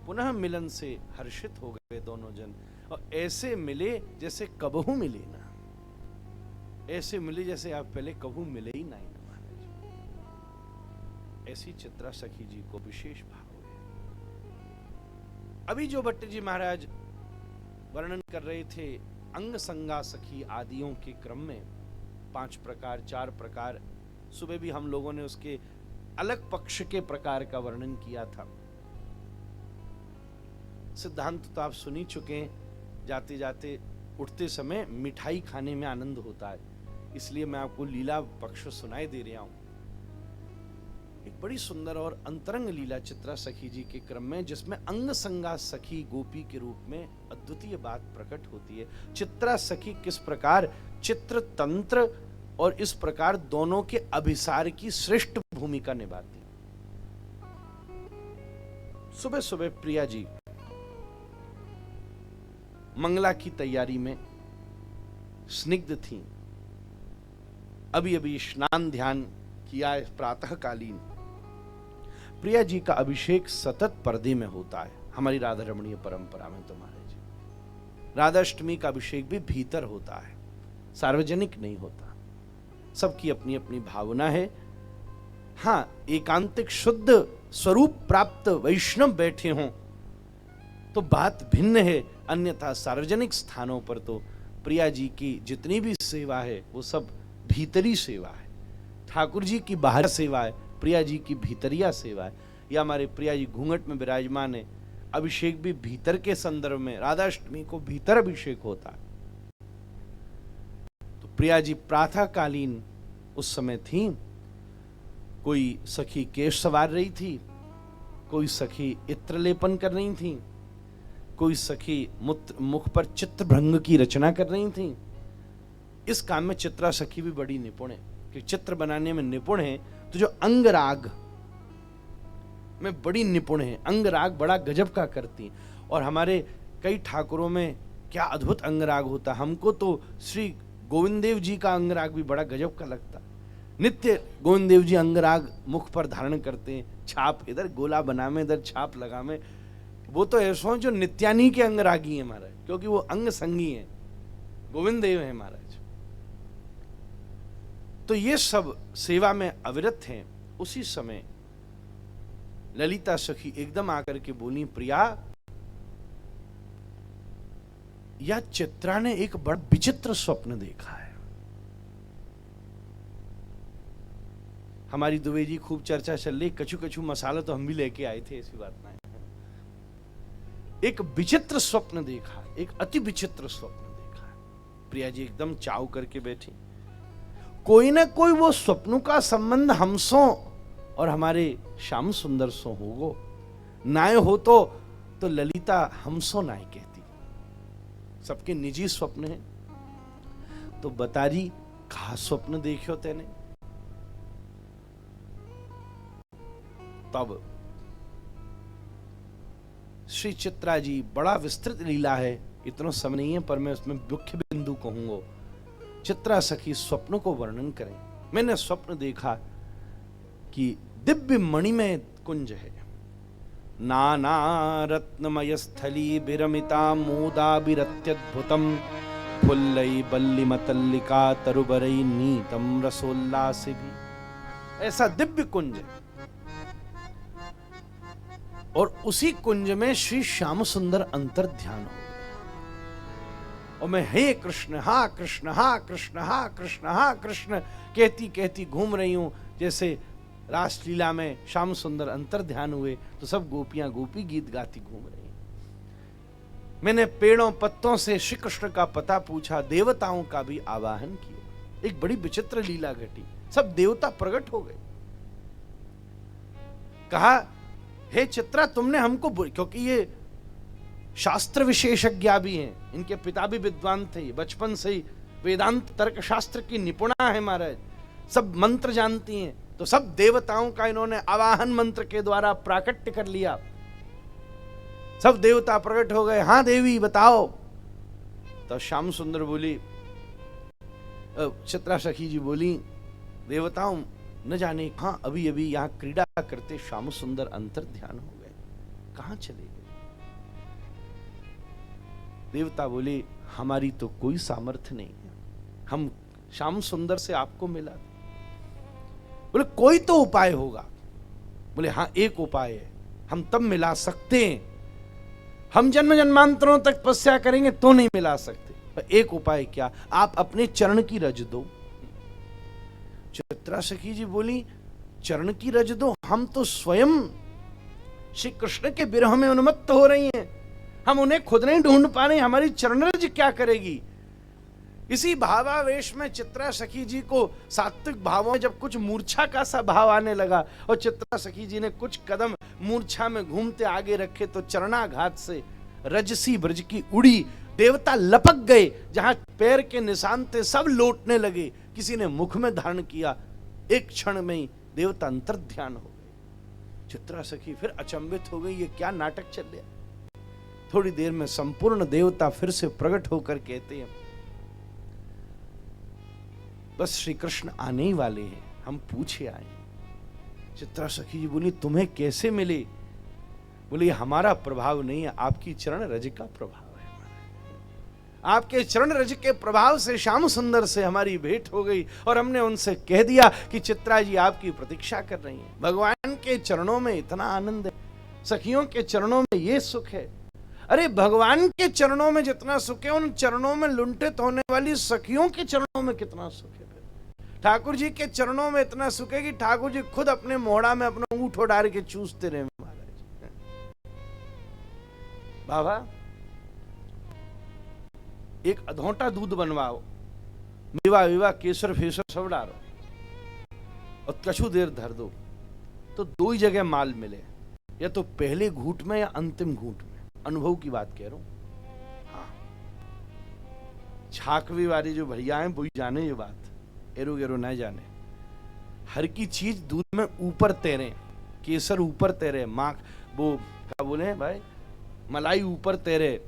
पुनः मिलन से हर्षित हो गए दोनों जन, और ऐसे मिले जैसे कबहू मिले ना, ऐसे मिले जैसे आप पहले कबहू मिले ही नहीं ना महाराज। ऐसी चित्रा सखी जी को विशेष भाव है। अभी जो भट्ट जी महाराज वर्णन कर रहे थे अंग संगा सखी आदियों के क्रम में 5 प्रकार 4 प्रकार, सुबह भी हम लोगों ने उसके अलग पक्ष के प्रकार का वर्णन किया था। सिद्धांत तो आप सुन ही चुके हैं। जाते जाते उठते समय मिठाई खाने में आनंद होता है, इसलिए मैं आपको लीला पक्ष सुनाई दे रहा हूं। एक बड़ी सुंदर और अंतरंग लीला चित्रा सखी जी के क्रम में, जिसमें अंग संगा सखी गोपी के रूप में अद्वितीय बात प्रकट होती है। चित्रा सखी किस प्रकार चित्र तंत्र और इस प्रकार दोनों के अभिसार की श्रेष्ठ भूमिका निभाती। सुबह सुबह प्रिया जी मंगला की तैयारी में स्निग्ध थी। अभी अभी स्नान ध्यान किया है प्रातःकालीन। प्रिया जी का अभिषेक सतत पर्दे में होता है हमारी राधा रमणीय परंपरा में। तुम्हारे जी राधाष्टमी का अभिषेक भी भीतर होता है, सार्वजनिक नहीं होता, सबकी अपनी अपनी भावना है। हाँ, एकांतिक शुद्ध स्वरूप प्राप्त वैष्णव बैठे हों तो बात भिन्न है, अन्यथा सार्वजनिक स्थानों पर तो प्रिया जी की जितनी भी सेवा है वो सब भीतरी सेवा है। ठाकुर जी की बाहर सेवा है, प्रिया जी की भीतरिया सेवा है। या हमारे प्रिया जी घूंघट में विराजमान है, अभिषेक भी भीतर के संदर्भ में, राधाष्टमी को भीतर अभिषेक होता है। तो प्रिया जी प्रातःकालीन उस समय थी, कोई सखी केश संवार रही थी, कोई सखी इत्र लेपन कर रही थी, कोई सखी मुख पर चित्रभृंग की रचना कर रही थी। इस काम में चित्रा सखी भी बड़ी निपुण है, कि चित्र बनाने में निपुण है, तो जो अंगराग में बड़ी निपुण है, अंगराग बड़ा गजब का करती। और हमारे कई ठाकुरों में क्या अद्भुत अंगराग होता। हमको तो श्री गोविंद देव जी का अंगराग भी बड़ा गजब का लगता। नित्य गोविंद देव जी अंगराग मुख पर धारण करते हैं, छाप इधर गोला बना में, इधर छाप लगा में। वो तो ऐसा जो नित्यानी के अंगरागी है महाराज, क्योंकि वो अंग संगी है, गोविंद देव है महाराज। तो ये सब सेवा में अविरत हैं। उसी समय ललिता सखी एकदम आकर के बोली, प्रिया, या चित्रा ने एक बड़ा विचित्र स्वप्न देखा है। हमारी दुबे जी खूब चर्चा चल रही, कछु कछु मसाला तो हम भी लेके आए थे, ऐसी बात ना है। एक विचित्र स्वप्न देखा, एक अति विचित्र स्वप्न देखा। प्रिया जी एकदम चाव करके बैठी। कोई ना कोई वो स्वप्नों का संबंध हमसो और हमारे श्याम सुंदर सो होगो। नाय हो तो ललिता हमसो नाय कहती। सबके निजी स्वप्न है। तो बतारी कहा स्वप्न देखियो तेने। तब श्री चित्रा जी, बड़ा विस्तृत लीला है, इतना समय नहीं है, पर मैं उसमें मुख्य बिंदु कहूंगा। चित्रा सखी स्वप्न को वर्णन करें। मैंने स्वप्न देखा कि दिव्य मणिमय कुंज है, नाना रत्नमय स्थली विरमिता मोदा विरत्यद्भुतम फुल्लई बल्ली मतल्लिका तरुबरई नीतम रसोल्लास भी। ऐसा दिव्य कुंज है। और उसी कुंज में श्री श्याम सुंदर अंतर ध्यान हो गए। और मैं हे कृष्ण, हा कृष्ण, हा कृष्ण, हा कृष्ण, हा कृष्ण कहती कहती घूम रही हूं। जैसे रासलीला में श्याम सुंदर अंतर ध्यान हुए तो सब गोपियां गोपी गीत गाती घूम रही। मैंने पेड़ों पत्तों से श्री कृष्ण का पता पूछा, देवताओं का भी आवाहन किया। एक बड़ी विचित्र लीला घटी, सब देवता प्रकट हो गए। कहा, हे चित्रा, तुमने हमको, क्योंकि ये शास्त्र विशेषज्ञ भी हैं, इनके पिता भी विद्वान थे, बचपन से ही वेदांत तर्क शास्त्र की निपुणा है महाराज, सब मंत्र जानती हैं। तो सब देवताओं का इन्होंने आवाहन मंत्र के द्वारा प्राकट्य कर लिया। सब देवता प्रकट हो गए। हाँ देवी बताओ। तो श्याम सुंदर बोली, चित्रा सखी जी बोली, देवताओं न जाने हाँ अभी अभी यहां क्रीड़ा करते श्याम सुंदर अंतर ध्यान हो गए, कहां चले गए। देवता बोले, हमारी तो कोई सामर्थ्य नहीं है, हम श्याम सुंदर से आपको मिला। बोले कोई तो उपाय होगा। बोले हाँ एक उपाय है, हम तब मिला सकते हैं, हम जन्म जन्मांतरों तक तपस्या करेंगे तो नहीं मिला सकते। पर एक उपाय क्या, आप अपने चरण की रज दो। चित्रा सखी जी बोली, चरण की रज दो, हम तो स्वयं श्री कृष्ण के विरह में उन्मत्त हो रही हैं, हम उन्हें खुद नहीं ढूंढ पा रहे, हमारी चरण रज क्या करेगी। इसी भावावेश में चित्रा सखी जी को सात्विक भावों में जब कुछ मूर्छा का सा भाव आने लगा और चित्रा सखी जी ने कुछ कदम मूर्छा में घूमते आगे रखे तो चरणाघात से रजसी ब्रज की उड़ी, देवता लपक गए, जहां पैर के निशान थे सब लौटने लगे, किसी ने मुख में धारण किया, एक क्षण में ही देवता अंतर ध्यान हो गए। चित्रा सखी फिर अचंभित हो गई, ये क्या नाटक चल रहा। थोड़ी देर में संपूर्ण देवता फिर से प्रकट होकर कहते हैं, बस श्री कृष्ण आने ही वाले हैं, हम पूछे आए। चित्रा सखी जी बोली, तुम्हें कैसे मिले। बोले हमारा प्रभाव नहीं है, आपकी चरण रज का प्रभाव है। आपके चरण रज के प्रभाव से श्याम सुंदर से हमारी भेंट हो गई और हमने उनसे कह दिया कि चित्रा जी आपकी प्रतीक्षा कर रही हैं। भगवान के चरणों में इतना आनंद है, सखियों के चरणों में ये सुख है। अरे भगवान के चरणों में जितना सुख है, उन चरणों में लुंठित होने वाली सखियों के चरणों में कितना सुख है। ठाकुर जी के चरणों में इतना सुख है कि ठाकुर जी खुद अपने मोहड़ा में अपना ऊँट डाल के चूसते रहे। महाराज बाबा एक अधोटा दूध बनवाओ, मेवा विवा केसर फेसर सब डालो और कछु देर धर दो, तो दो ही जगह माल मिले, या तो पहले घूंट में या अंतिम घूंट में। अनुभव की बात कह रहा हूं। हाँ, छाकवी वाली जो भैया हैं वही जाने ये बात, एरो गेरो नहीं जाने। हर की चीज दूध में ऊपर तैरे, केसर ऊपर तैरे, माँ वो क्या बोले भाई, मलाई ऊपर तैरे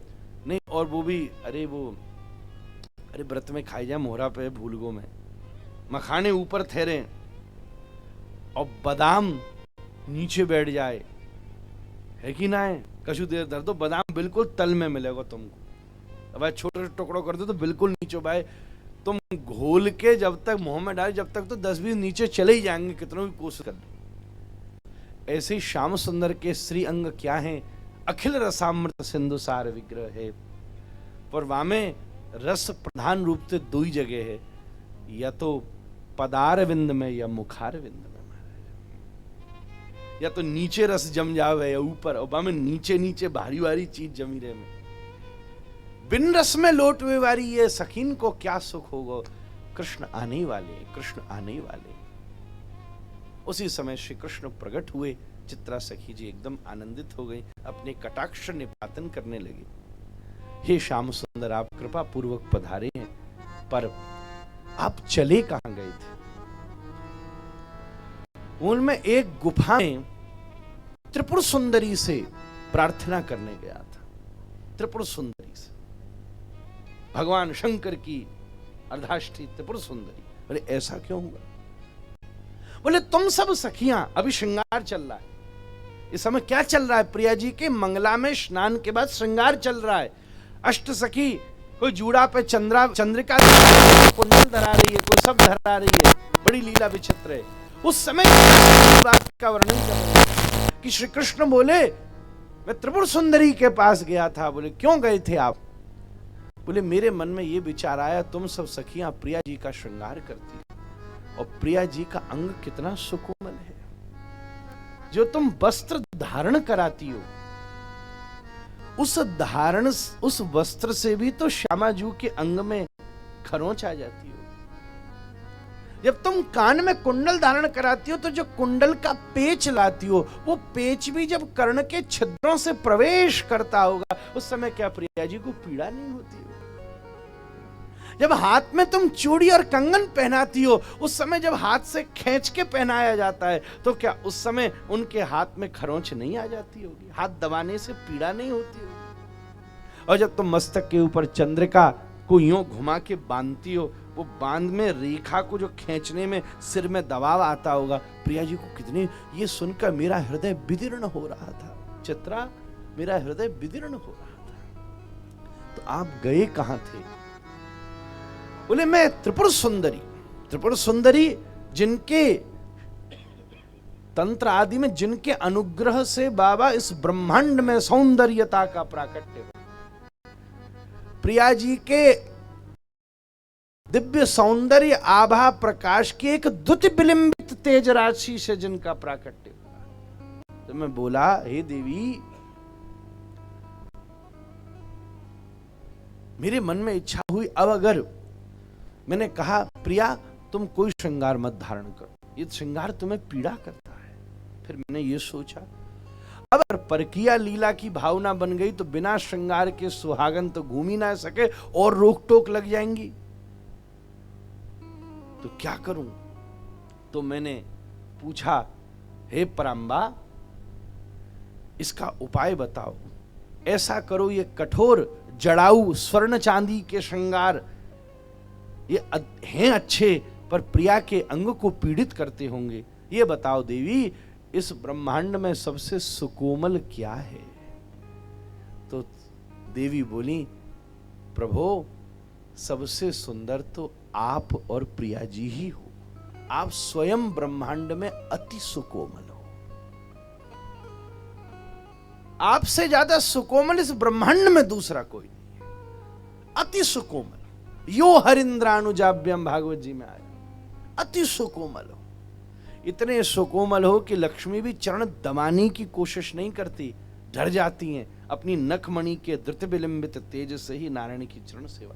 नहीं, और वो भी अरे व्रत में खाई जाए मोहरा पे भूलगो में, मखाने ऊपर ठहरे और बादाम नीचे बैठ जाए, है कि ना है। कछु देर धर दो, बादाम बिल्कुल तल में मिलेगा तुमको। अब छोटे टुकड़ों कर दो तो बिल्कुल नीचे भाई, तुम घोल के जब तक मुंह में डाल, जब तक तो 10-20 नीचे चले ही जाएंगे, कितना भी कोशिश कर लो। ऐसे ही श्याम सुंदर के श्री अंग क्या है, अखिल रसामृत सिंधु सार विग्रह है। पर वहां में रस प्रधान रूप से दो ही जगह है, या तो पदार विंद में या मुखार विंद में। या तो नीचे रस जम जावे या ऊपर, और वहां में नीचे नीचे भारी भारी चीज जमी रहे में। बिन रस में लोटवे वाली ये सखीन को क्या सुख होगा। कृष्ण आने वाले, कृष्ण आने वाले। उसी समय श्री कृष्ण प्रकट हुए। चित्रा सखी जी एकदम आनंदित हो गई, अपने कटाक्ष निपातन करने लगी। हे श्याम सुंदर, आप कृपा पूर्वक पधारे हैं, पर आप चले कहां गए थे? उनमें एक गुफा में त्रिपुर सुंदरी से प्रार्थना करने गया था। त्रिपुर सुंदरी से, भगवान शंकर की अर्धाष्टी त्रिपुर सुंदरी। बोले ऐसा क्यों हुआ? बोले तुम सब सखियां, अभी श्रृंगार चल रहा है इस समय। क्या चल रहा है? प्रिया जी के मंगला में स्नान के बाद श्रृंगार चल रहा है। अष्ट सखी, कोई जूड़ा पे चंद्रिका, कुंडल धरा रही है, कोई सब धरा रही है। बड़ी लीला विचित्र है। उस समय बात का वर्णन कर रहे हैं कि श्री कृष्ण बोले मैं त्रिपुर सुंदरी के पास गया था। बोले क्यों गए थे आप? बोले मेरे मन में ये विचार आया, तुम सब सखियां प्रिया जी का श्रृंगार करती और प्रिया जी का अंग कितना सुकोमल है। जो तुम वस्त्र धारण कराती हो, उस वस्त्र से भी तो श्यामा जी के अंग में खरोंच आ जाती हो। जब तुम कान में कुंडल धारण कराती हो तो जो कुंडल का पेच लाती हो, वो पेच भी जब कर्ण के छिद्रों से प्रवेश करता होगा, उस समय क्या प्रिया जी को पीड़ा नहीं होती हो? जब हाथ में तुम चूड़ी और कंगन पहनाती हो, उस समय जब हाथ से खींच के पहनाया जाता है, तो क्या उस समय उनके हाथ में खरोंच नहीं आ जाती होगी? हाथ दबाने से पीड़ा नहीं होती होगी? और जब तुम मस्तक के ऊपर चंद्रिका को यूं घुमा के बांधती हो, वो बांध में रेखा को जो खींचने में सिर में दबाव आता होगा, प्रिया जी को कितनी, ये सुनकर मेरा हृदय विदीर्ण हो रहा था। चित्रा, मेरा हृदय विदीर्ण हो रहा था। तो आप गए कहां थे? बोले मैं त्रिपुर सुंदरी जिनके तंत्र आदि में, जिनके अनुग्रह से बाबा इस ब्रह्मांड में सौंदर्यता का प्राकट्य हो। प्रिया जी के दिव्य सौंदर्य आभा प्रकाश की एक द्युति विलंबित तेज राशि से जिनका प्राकट्य हुआ। तो मैं बोला हे देवी, मेरे मन में इच्छा हुई, अब अगर मैंने कहा प्रिया तुम कोई श्रृंगार मत धारण करो, ये श्रृंगार तुम्हें पीड़ा करता है। फिर मैंने ये सोचा, अब अगर परकीया लीला की भावना बन गई तो बिना श्रृंगार के सुहागन तो घूम ही ना सके और रोक टोक लग जाएंगी, तो क्या करूं? तो मैंने पूछा, हे परांबा, इसका उपाय बताओ। ऐसा करो, ये कठोर जड़ाऊ स्वर्ण चांदी के श्रृंगार ये हैं अच्छे, पर प्रिया के अंग को पीड़ित करते होंगे। ये बताओ देवी, इस ब्रह्मांड में सबसे सुकोमल क्या है? तो देवी बोली, प्रभो सबसे सुंदर तो आप और प्रिया जी ही हो, आप स्वयं ब्रह्मांड में अति सुकोमल हो, आपसे ज्यादा सुकोमल इस ब्रह्मांड में दूसरा कोई नहीं है, अति सुकोमल। यो हरिंद्रानुजाभ्यम, भागवत जी में आया, अति सुकोमल हो, इतने सुकोमल हो कि लक्ष्मी भी चरण दबाने की कोशिश नहीं करती, डर जाती हैं, अपनी नखमणि के धृत विलंबित तेज से ही नारायण की चरण सेवा।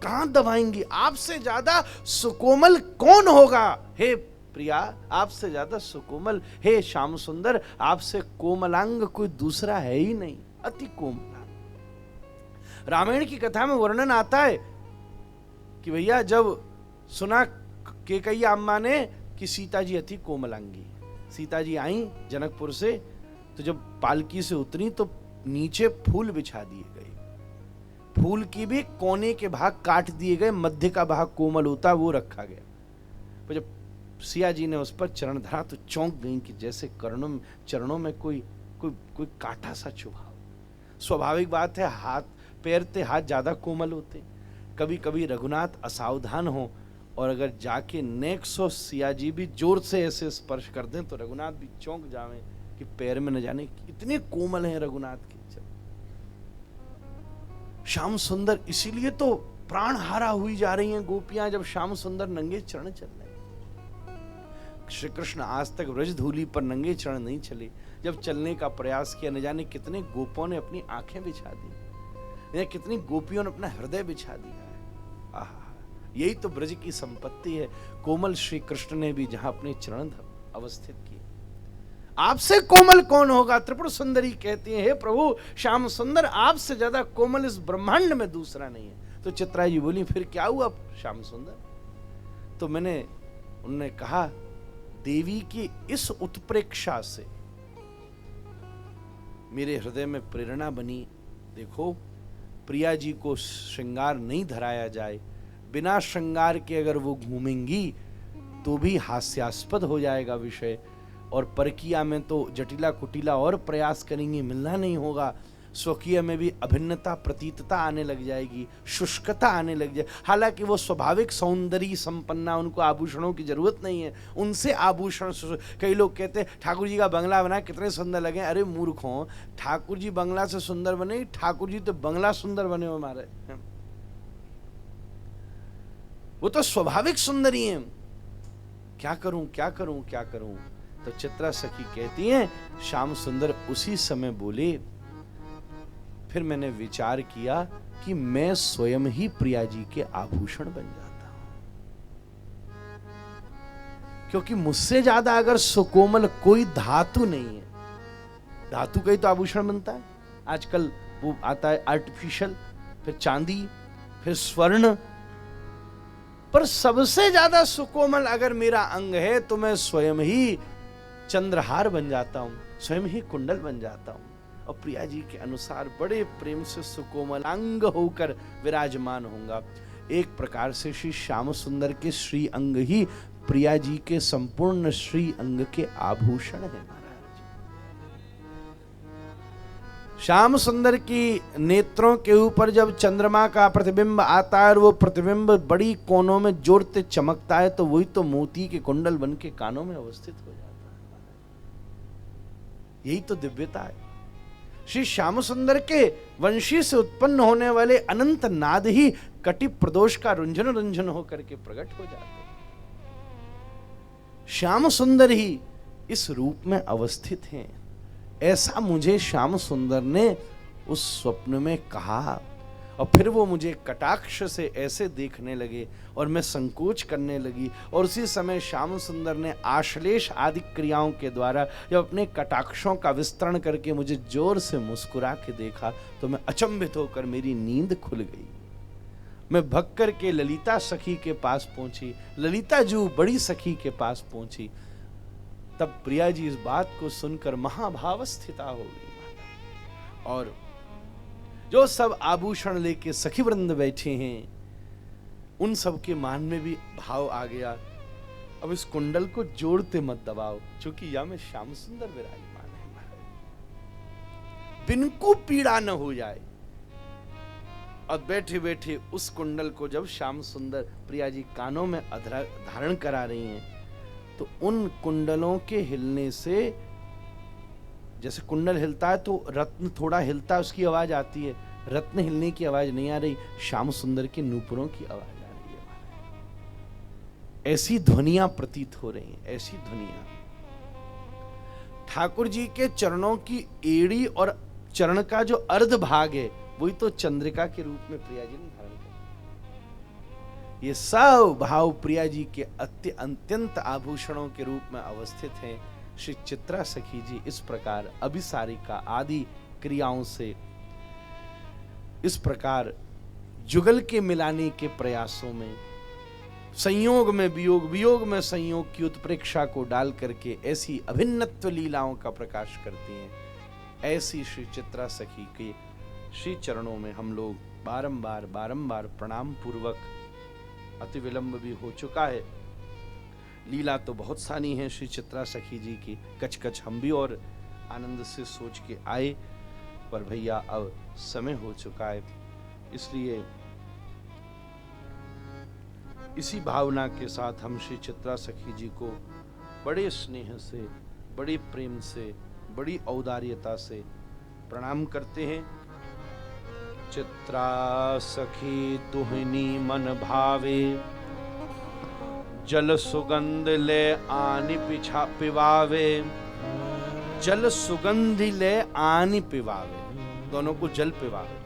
कहां दबाएंगी? आपसे ज्यादा सुकोमल कौन होगा? हे प्रिया, आपसे ज्यादा सुकोमल, हे श्याम सुंदर, आपसे कोमलांग कोई दूसरा है ही नहीं, अति कोमलांग। रामायण की कथा में वर्णन आता है कि भैया जब सुना केकैया अम्मा ने कि सीता जी अति कोमलांगी, सीता जी आई जनकपुर से, तो जब पालकी से उतरी तो नीचे फूल बिछा दिए गए, फूल की भी कोने के भाग काट दिए गए, मध्य का भाग कोमल होता वो रखा गया। पर जब सिया जी ने उस पर चरण धरा तो चौंक गई कि जैसे चरणों में कोई कांटा सा चुभा। स्वाभाविक बात है, हाथ पैर ते हाथ ज्यादा कोमल होते, कभी कभी रघुनाथ असावधान हो और अगर जाके नेक्स्ट सिया जी भी जोर से ऐसे स्पर्श कर दें तो रघुनाथ भी चौंक जावे कि पैर में न जाने इतने कोमल हैं रघुनाथ के चरण। श्याम सुंदर इसीलिए तो प्राण हारा हुई जा रही हैं गोपियां जब श्याम सुंदर नंगे चरण चल रहे। श्री कृष्ण आज तक व्रज धूलि पर नंगे चरण नहीं चले, जब चलने का प्रयास किया न जाने कितने गोपों ने अपनी आंखें बिछा दी, या कितनी गोपियों ने अपना हृदय बिछा दिया है। आहा, यही तो ब्रज की संपत्ति है। कोमल श्री कृष्ण ने भी जहां अपने चरण अवस्थित किए, आपसे कोमल कौन होगा? त्रिपुर सुंदरी कहती है, हे प्रभु श्याम सुंदर, आपसे ज्यादा कोमल इस ब्रह्मांड में दूसरा नहीं है। तो चित्रा जी बोली, फिर क्या हुआ श्याम सुंदर? तो उन्होंने कहा, देवी की इस उत्प्रेक्षा से मेरे हृदय में प्रेरणा बनी, देखो प्रिया जी को श्रृंगार नहीं धराया जाए, बिना श्रृंगार के अगर वो घूमेंगी तो भी हास्यास्पद हो जाएगा विषय, और परकिया में तो जटिला कुटिला और प्रयास करेंगे, मिलना नहीं होगा, स्वकीय में भी अभिन्नता प्रतीतता आने लग जाएगी, शुष्कता आने लग जाए। हालांकि वो स्वाभाविक सौंदर्य संपन्ना, उनको आभूषणों की जरूरत नहीं है, उनसे आभूषण। कई लोग कहते हैं ठाकुर जी का बंगला बना कितने सुंदर लगे। अरे मूर्खों, ठाकुर जी बंगला से सुंदर बने? ठाकुर जी तो बंगला सुंदर बने हो हमारे, वो तो स्वाभाविक सुंदरी है। क्या करूं क्या करूं क्या करूं? तो चित्रा सखी कहती हैं, श्याम सुंदर उसी समय बोले, फिर मैंने विचार किया कि मैं स्वयं ही प्रिया जी के आभूषण बन जाता हूं, क्योंकि मुझसे ज्यादा अगर सुकोमल कोई धातु नहीं है। धातु का ही तो आभूषण बनता है, आजकल वो आता है आर्टिफिशियल, फिर चांदी, फिर स्वर्ण, पर सबसे ज्यादा सुकोमल अगर मेरा अंग है तो मैं स्वयं ही चंद्रहार बन जाता हूं, स्वयं ही कुंडल बन जाता हूं, और प्रिया जी के अनुसार बड़े प्रेम से सुकोमल अंग होकर विराजमान होऊंगा। एक प्रकार से श्री श्याम सुंदर के श्री अंग ही प्रिया जी के संपूर्ण श्री अंग के आभूषण है महाराज। श्याम सुंदर की नेत्रों के ऊपर जब चंद्रमा का प्रतिबिंब आता है और वो प्रतिबिंब बड़ी कोनों में जोरते चमकता है, तो वही तो मोती के कुंडल बन के कानों में अवस्थित हो जाता है। यही तो दिव्यता है। श्री श्याम सुंदर के वंशी से उत्पन्न होने वाले अनंत नाद ही कटि प्रदोष का रुंझन रुंझन होकर के प्रकट हो जाते हैं। श्याम सुंदर ही इस रूप में अवस्थित हैं, ऐसा मुझे श्याम सुंदर ने उस स्वप्न में कहा। और फिर वो मुझे कटाक्ष से ऐसे देखने लगे और मैं संकोच करने लगी, और उसी समय श्याम सुंदर ने आश्लेष आदि क्रियाओं के द्वारा जब अपने कटाक्षों का विस्तरण करके मुझे जोर से मुस्कुरा के देखा तो मैं अचंभित होकर मेरी नींद खुल गई। मैं भग कर के ललिता सखी के पास पहुंची, ललिता जू बड़ी सखी के पास पहुंची। तब प्रिया जी इस बात को सुनकर महाभावस्थिता हो गई, और जो सब आभूषण लेके सखी वृंद बैठे हैं उन सब के मान में भी भाव आ गया, अब इस कुंडल को जोड़ते मत दबाओ, क्योंकि या में श्याम सुंदर विराजमान है, बिन को पीड़ा न हो जाए। और बैठे बैठे उस कुंडल को जब श्याम सुंदर प्रिया जी कानों में धारण करा रही हैं, तो उन कुंडलों के हिलने से, जैसे कुंडल हिलता है तो रत्न थोड़ा हिलता है, उसकी आवाज आती है, रत्न हिलने की आवाज नहीं आ रही, श्याम सुंदर के नूपुरों की आवाज आ रही है। ऐसी ध्वनियां प्रतीत हो रही हैं, ऐसी ध्वनियां। ठाकुर जी के चरणों की एड़ी और चरण का जो अर्ध भाग है, वही तो चंद्रिका के रूप में प्रिया जी ने धारण किया। ये सब भाव प्रिया जी के अत्यंत आभूषणों के रूप में अवस्थित हैं। श्री चित्रा सखी जी इस प्रकार अभिसारिका आदि क्रियाओं से, इस प्रकार जुगल के मिलाने के प्रयासों में, संयोग में वियोग, वियोग में संयोग की उत्प्रेक्षा को डाल करके ऐसी अभिन्नत्व लीलाओं का प्रकाश करती हैं। ऐसी श्री चित्रा सखी के श्री चरणों में हम लोग बारंबार प्रणाम पूर्वक, अति विलंब भी हो चुका है। लीला तो बहुत सारी है श्री चित्रा सखी जी की, कच कच हम भी और आनंद से सोच के आए, पर भैया अब समय हो चुका है, इसलिए इसी भावना के साथ हम श्री चित्रा सखी जी को बड़े स्नेह से, बड़े प्रेम से, बड़ी औदार्यता से प्रणाम करते हैं। चित्रा सखी तुहनी मन भावे, जल सुगंध ले आनि पिछा पिवावे, जल सुगंध ले आनि पिवावे, दोनों को जल पिवावे।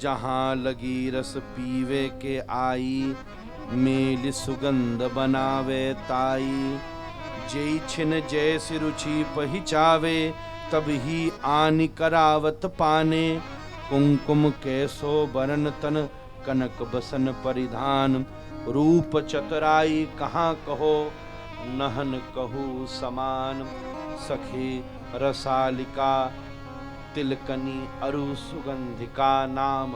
जहां लगी रस पीवे के आई, मेल सुगंध बनावे ताई। जय छिन जैसी रुचि पहिचावे, तब ही आनि करावत पाने। कुंकुम कैसो बरन तन, कनक बसन परिधान। रूप चतुराई कहाँ कहो, नहन कहू समान। सखी रसालिका तिलकनी अरु सुगंधिका नाम।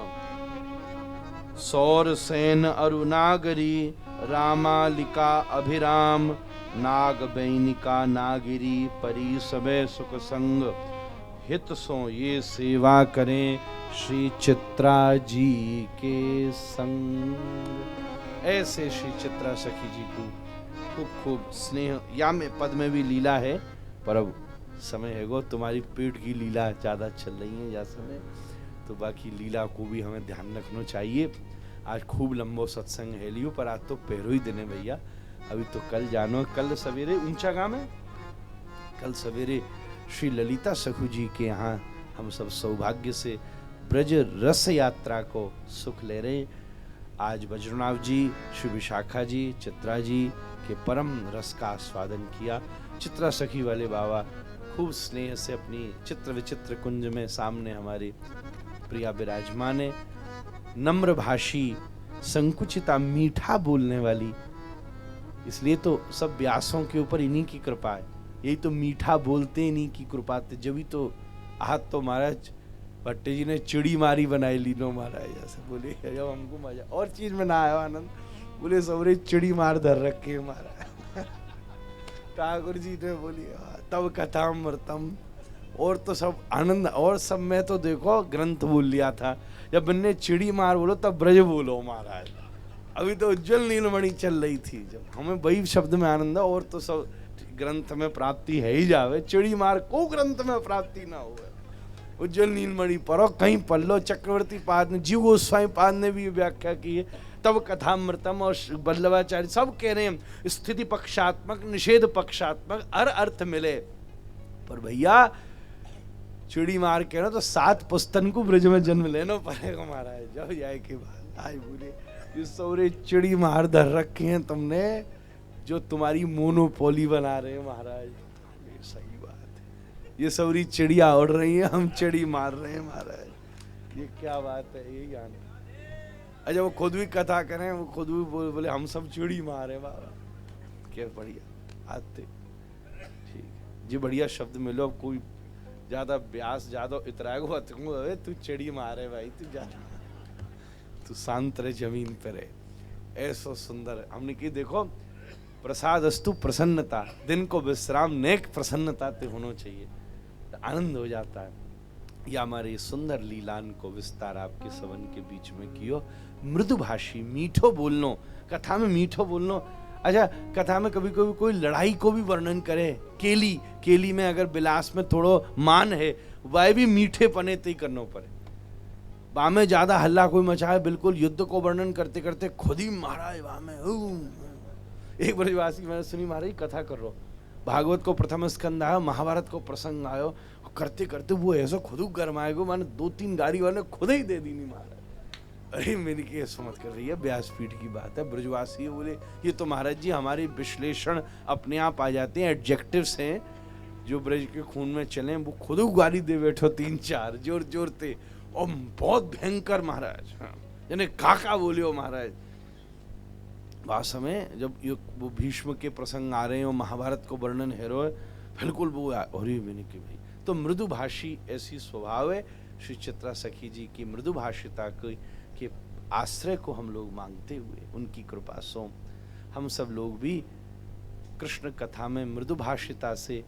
सौर सेन अरु नागरी, रामालिका अभिराम। नाग बैनिका नागिरी, परी सबे सुख संग। हित सो ये सेवा करें, श्री चित्रा जी के संग। ऐसे श्री चित्रा सखी जी को खूब खूब स्नेह, या में पद में भी लीला है, पर अब समय है गो, तुम्हारी पेट की लीला ज़्यादा चल रही है या समय, तो बाकी लीला को भी हमें ध्यान रखना चाहिए। आज खूब लंबो सत्संग है लियो, पर आज तो पहरो ही दिन है भैया, अभी तो कल जानो। कल सवेरे ऊंचा गांव है, कल सवेरे श्री ललिता सखू जी के यहाँ हम सब सौभाग्य से ब्रज रस यात्रा को सुख ले रहे। आज बज्रनाथ जी, श्री विशाखा जी, चित्रा जी के परम रस का आस्वादन किया। चित्रा सखी वाले बाबा खूब स्नेह से अपनी चित्र विचित्र कुंज में सामने हमारी प्रिया विराजमान है। नम्र भाषी, संकुचिता, मीठा बोलने वाली, इसलिए तो सब व्यासों के ऊपर इन्हीं की कृपा है। यही तो मीठा बोलते इन्हीं की कृपा थे, जब ही तो आज तो महाराज भट्टे जी ने चिड़ी मारी बनाई लीनो महाराज, ऐसे बोले जब हमको मजा और चीज में ना आया आनंद, बोले सबरे चिड़ी मार धर रखे महाराज। ठाकुर जी ने बोली तब कथामृतम, और तो सब आनंद, और सब में तो देखो ग्रंथ बोल लिया था, जब बनने चिड़ी मार बोलो तब ब्रज बोलो महाराज। अभी तो उज्जवल नीलमणि चल रही थी, जब हमें वही शब्द में आनंद है, और तो सब ग्रंथ में प्राप्ति है ही जावे, चिड़ी मार को ग्रंथ में प्राप्ति ना हो। उज्जवल नीलमणि पढ़ो, कहीं पढ़ लो। चक्रवर्ती पाद ने, जीव गोस्वामी पाद ने भी व्याख्या की है, तब कथामृतम, और वल्लभाचार्य सब कह रहे हैं स्थिति पक्षात्मक, निषेध पक्षात्मक, हर अर्थ मिले। पर भैया चिड़ी मार के ना तो 7 पुस्तन को ब्रज में जन्म लेना पड़ेगा महाराज, जब जाए के बाद। आज बोले ये सौरे चिड़ी मार धर रखे हैं तुमने, जो तुम्हारी मोनोपोली बना रहे हैं महाराज। ये सही बात है, ये सौरी चिड़िया उड़ रही है, हम चिड़ी मार रहे हैं महाराज, ये क्या बात है। ये ज्ञान, अच्छा वो खुद भी कथा करें, वो खुद भी बोले हम सब चिड़ी मारे बाबा, क्या बढ़िया आते। ठीक है जी, बढ़िया शब्द मिलो। अब कोई ज्यादा ब्यास ज्यादा इतराएगा, तू चिड़ी मारे भाई, तू ज्यादा, तू शांत रहे, जमीन पे रहे। ऐसा सुंदर हमने की देखो, प्रसाद अस्तु प्रसन्नता, दिन को विश्राम नेक प्रसन्नता ते होना चाहिए, तो आनंद हो जाता है। या हमारे सुंदर लीलान को विस्तार आपके सवन के बीच में कियो। मृदुभाषी, मीठो बोलनो, कथा में मीठो बोलनो। अच्छा, कथा में कभी कभी कोई लड़ाई को भी वर्णन करे, केली में अगर बिलास में थोड़ो मान है, वह भी मीठे पने ते करनो पड़े। बामे ज्यादा हल्ला कोई मचाए, बिल्कुल युद्ध को वर्णन करते करते खुद ही महाराज बामे एक ब्रजवासी मैंने सुनी, महाराज कथा कर रो, भागवत को प्रथम स्कंद आयो, महाभारत को प्रसंग आयो, करते करते वो ऐसा खुद गरमाएगो, मैंने 2-3 गाड़ी वाले खुद ही दे दी नहीं महाराज। अरे मैंने की समझ कर रही है, व्यासपीठ की बात है, ब्रजवासी बोले ये तो महाराज जी हमारे विश्लेषण अपने आप आ जाते हैं, एडजेक्टिव्स हैं जो ब्रज के खून में चले, वो खुद गाली दे बैठो 3-4 जोर जोर ते, और बहुत भयंकर महाराज। हाँ, यानी काका बोलियो महाराज। वास्तव में जब वो भीष्म के प्रसंग आ रहे हैं और महाभारत को वर्णन हेरो है, बिल्कुल वो अरे मैंने की भाई, तो मृदुभाषी ऐसी स्वभाव है श्री चित्रा सखी जी की। मृदुभाषिता के आश्रय को हम लोग मांगते हुए उनकी कृपा सो हम सब लोग भी कृष्ण कथा में मृदुभाषिता से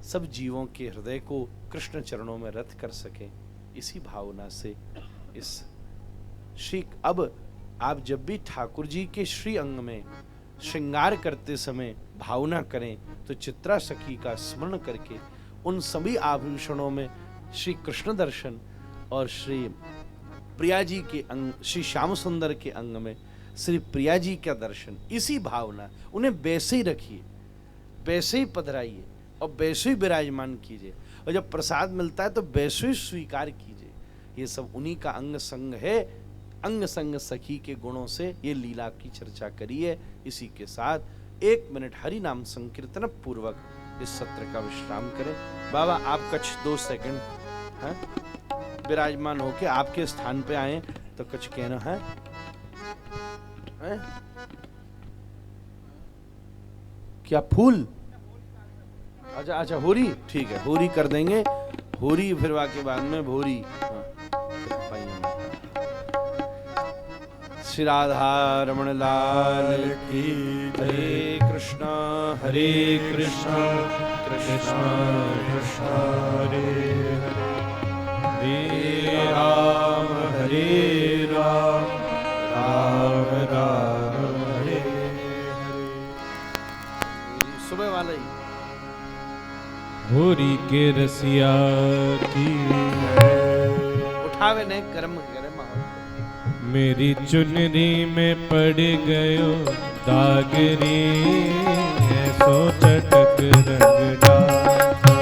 सब जीवों के हृदय को कृष्ण चरणों में रथ कर सके, इसी भावना से इस श्री, अब आप जब भी ठाकुर जी के श्री अंग में श्रृंगार करते समय भावना करें तो चित्रा सखी का स्मरण करके उन सभी आभूषणों में श्री कृष्ण दर्शन और श्री प्रिया जी के अंग, श्री श्याम सुंदर के अंग में श्री प्रिया जी का दर्शन, इसी भावना उन्हें वैसे ही रखिए, वैसे ही पधराइए और वैसे ही विराजमान कीजिए, और जब प्रसाद मिलता है तो वैसे ही स्वीकार कीजिए। ये सब उन्हीं का अंग संग है, अंग संग सखी के गुणों से ये लीला की चर्चा करी है। इसी के साथ 1 मिनट हरि नाम संकीर्तन पूर्वक इस सत्र का विश्राम करें। बाबा आप कुछ 2 सेकंड विराजमान होके आपके स्थान पे आए तो कुछ कहना है, क्या फूल? अच्छा होरी, ठीक है होरी कर देंगे, होरी फिर के बाद में भोरी। श्री राधा रमण लाल की, हरे कृष्णा कृष्णा कृष्णा हरे हरे राम राम राम हरे हरे। सुबह वाला ही होरी के रसिया की उठावे ने कर्म करे। मेरी चुनरी में पड़ गयो दागरी, ऐसो चटक रंग डालो।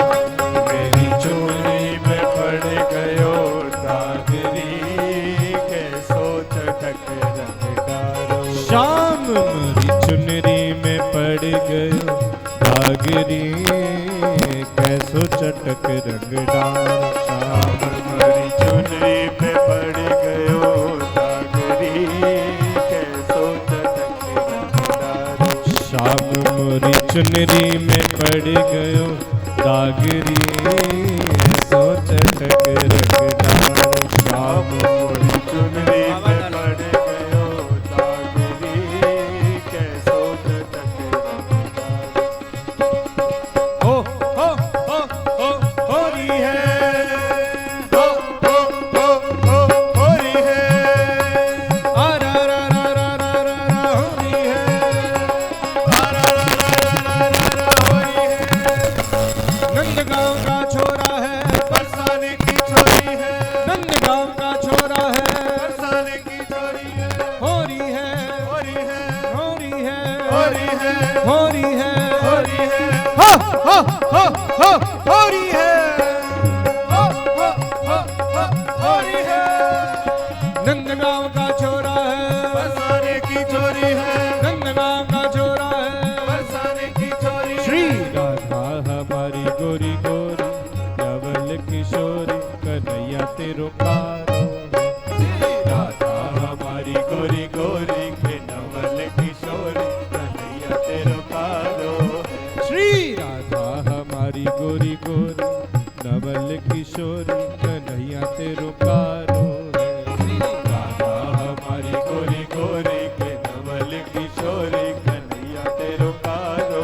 मेरी चुनरी में पड़ गयो दागरी, कैसो चटक रंग डालो। शाम मेरी चुनरी में पड़ गयो दागरी, कैसो चटक रंग डालो। शाम मेरी चुनरी में पड़ गयो शाम मोरी चुनरी में पड़ गयो दागरी, सो चटक रंग डालो। शाम मोरी चुनरी में पड़ गयो दागरी, कैसो चटक रंग डालो। हो होरी है, होरी है, आ रा रा रा रा रा रा होरी है, नंदगांव का छोरा है, बरसाने की छोरी है। नंदगांव का छोरा है, बरसाने की छोरी है। होरी है, होरी है, होरी है, होरी है, होरी है, होरी है, हो होरी है, होरी है। नंदगांव का छोरा है, बरसाने की छोरी है। नंदगांव का छोरा है, बरसाने की छोरी। श्री राधा हमारी गोरी गोरी, नवल किशोरी, कन्हैया तेरो प्यारो। श्री राधा हमारी गोरी गोरी, के नवल किशोरी, कन्हैया तेरो प्यारो। श्री राधा हमारी गोरी गोरी, नवल किशोरी, कन्हैया तेरो प्यारो। श्री राधा हमारी गोरी गोरी, के नवल किशोरी, कन्हैया तेरो प्यारो।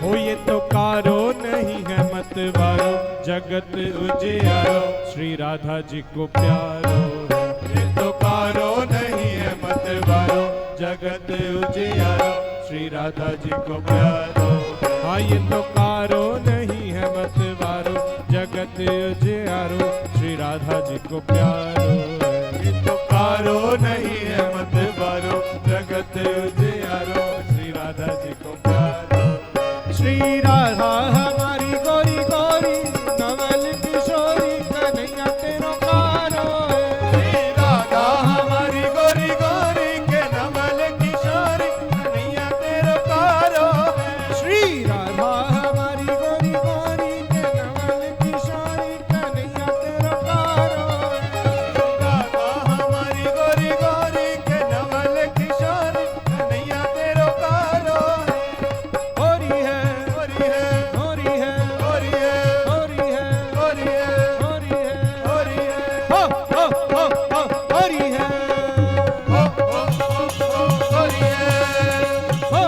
हो ये तो कारो नहीं है मतवारो, जगत उजियारो श्री राधा जी को प्यारो है। ये तो कारो नहीं है मतवारो जगत उजियारो श्री राधा जी को प्यारो। हाँ ये तो कारो नहीं है मतवारो जगत उजियारो श्री राधा जी को प्यारो है। ये तो कारो नहीं है मतवारो जगत उजियारो श्री राधा जी को प्यारो। श्री राधा हमारी गोरी गोरी नवल किशोरी कन्हैया तेरो कारो है। श्री राधा हमारी गोरी गोरी के नवल किशोरी कन्हैया तेरो कारो है। श्री राधा हमारी गोरी गोरी के नवल किशोरी कन्हैया तेरो कारो है। राधा हमारी गोरी गोरी के नवल किशोरी कन्हैया तेरो कारो है। होरी है होरी है होरी है होरी है होरी है होरी है होरी है हो होरी है हो होरी है हो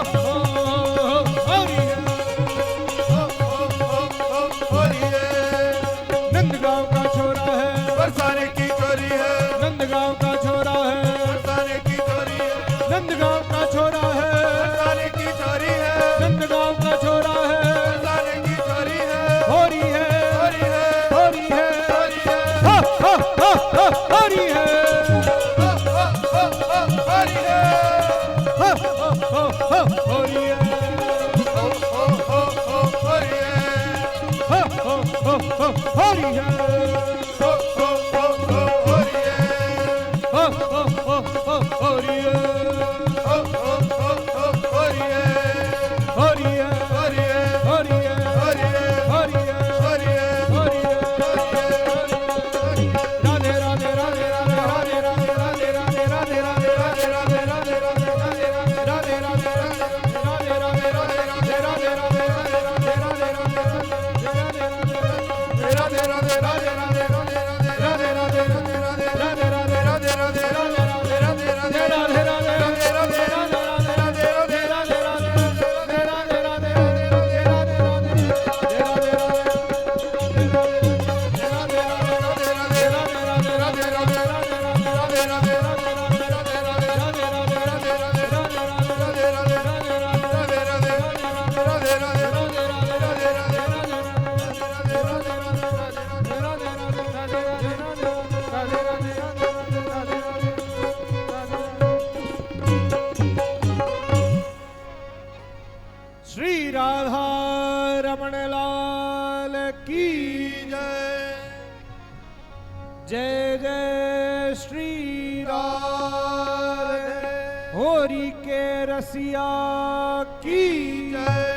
होरी है होरी है। नंदगांव का छोरा है बरसाने की चोरी है। नंदगांव का छोरा है बरसाने की चोरी है। नंदगांव का छोरा है बरसाने की चोरी है। नंदगांव का छोरा है बरसाने की चोरी है। होरी है होरी है होरी है होरी है हो होरी है हो होरी है हो होरी है हो होरी है हो होरी है श्री राधा रमण लाल की जय। जय जय श्री राधे होरी के रसिया की जय।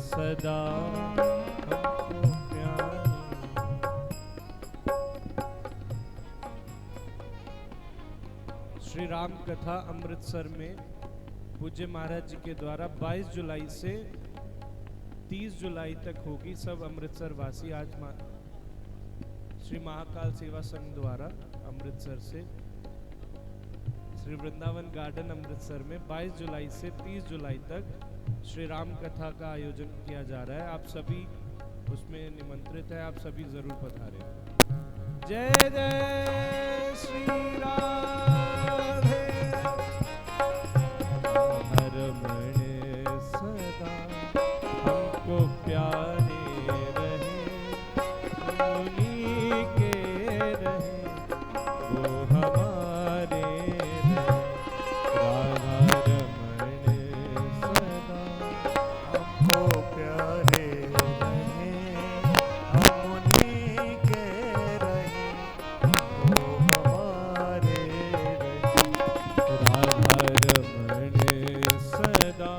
सदा हमको प्यारी। श्री राम कथा अमृतसर में पूज्य महाराज जी के द्वारा 22 जुलाई से 30 जुलाई तक होगी। सब अमृतसर वासी आज श्री महाकाल सेवा संघ द्वारा अमृतसर से श्री वृंदावन गार्डन अमृतसर में 22 जुलाई से 30 जुलाई तक श्री राम कथा का आयोजन किया जा रहा है। आप सभी उसमें निमंत्रित हैं, आप सभी जरूर पधारें। जय जय श्री राधे रमण सदा हमको प्यारे रहे, मुनि के रहे वो हमारे रहे। राधा रमण सदा हमको प्यारे रहे, हम उन्हीं के रहे, वो हमारे रहे। राधा रमण सदा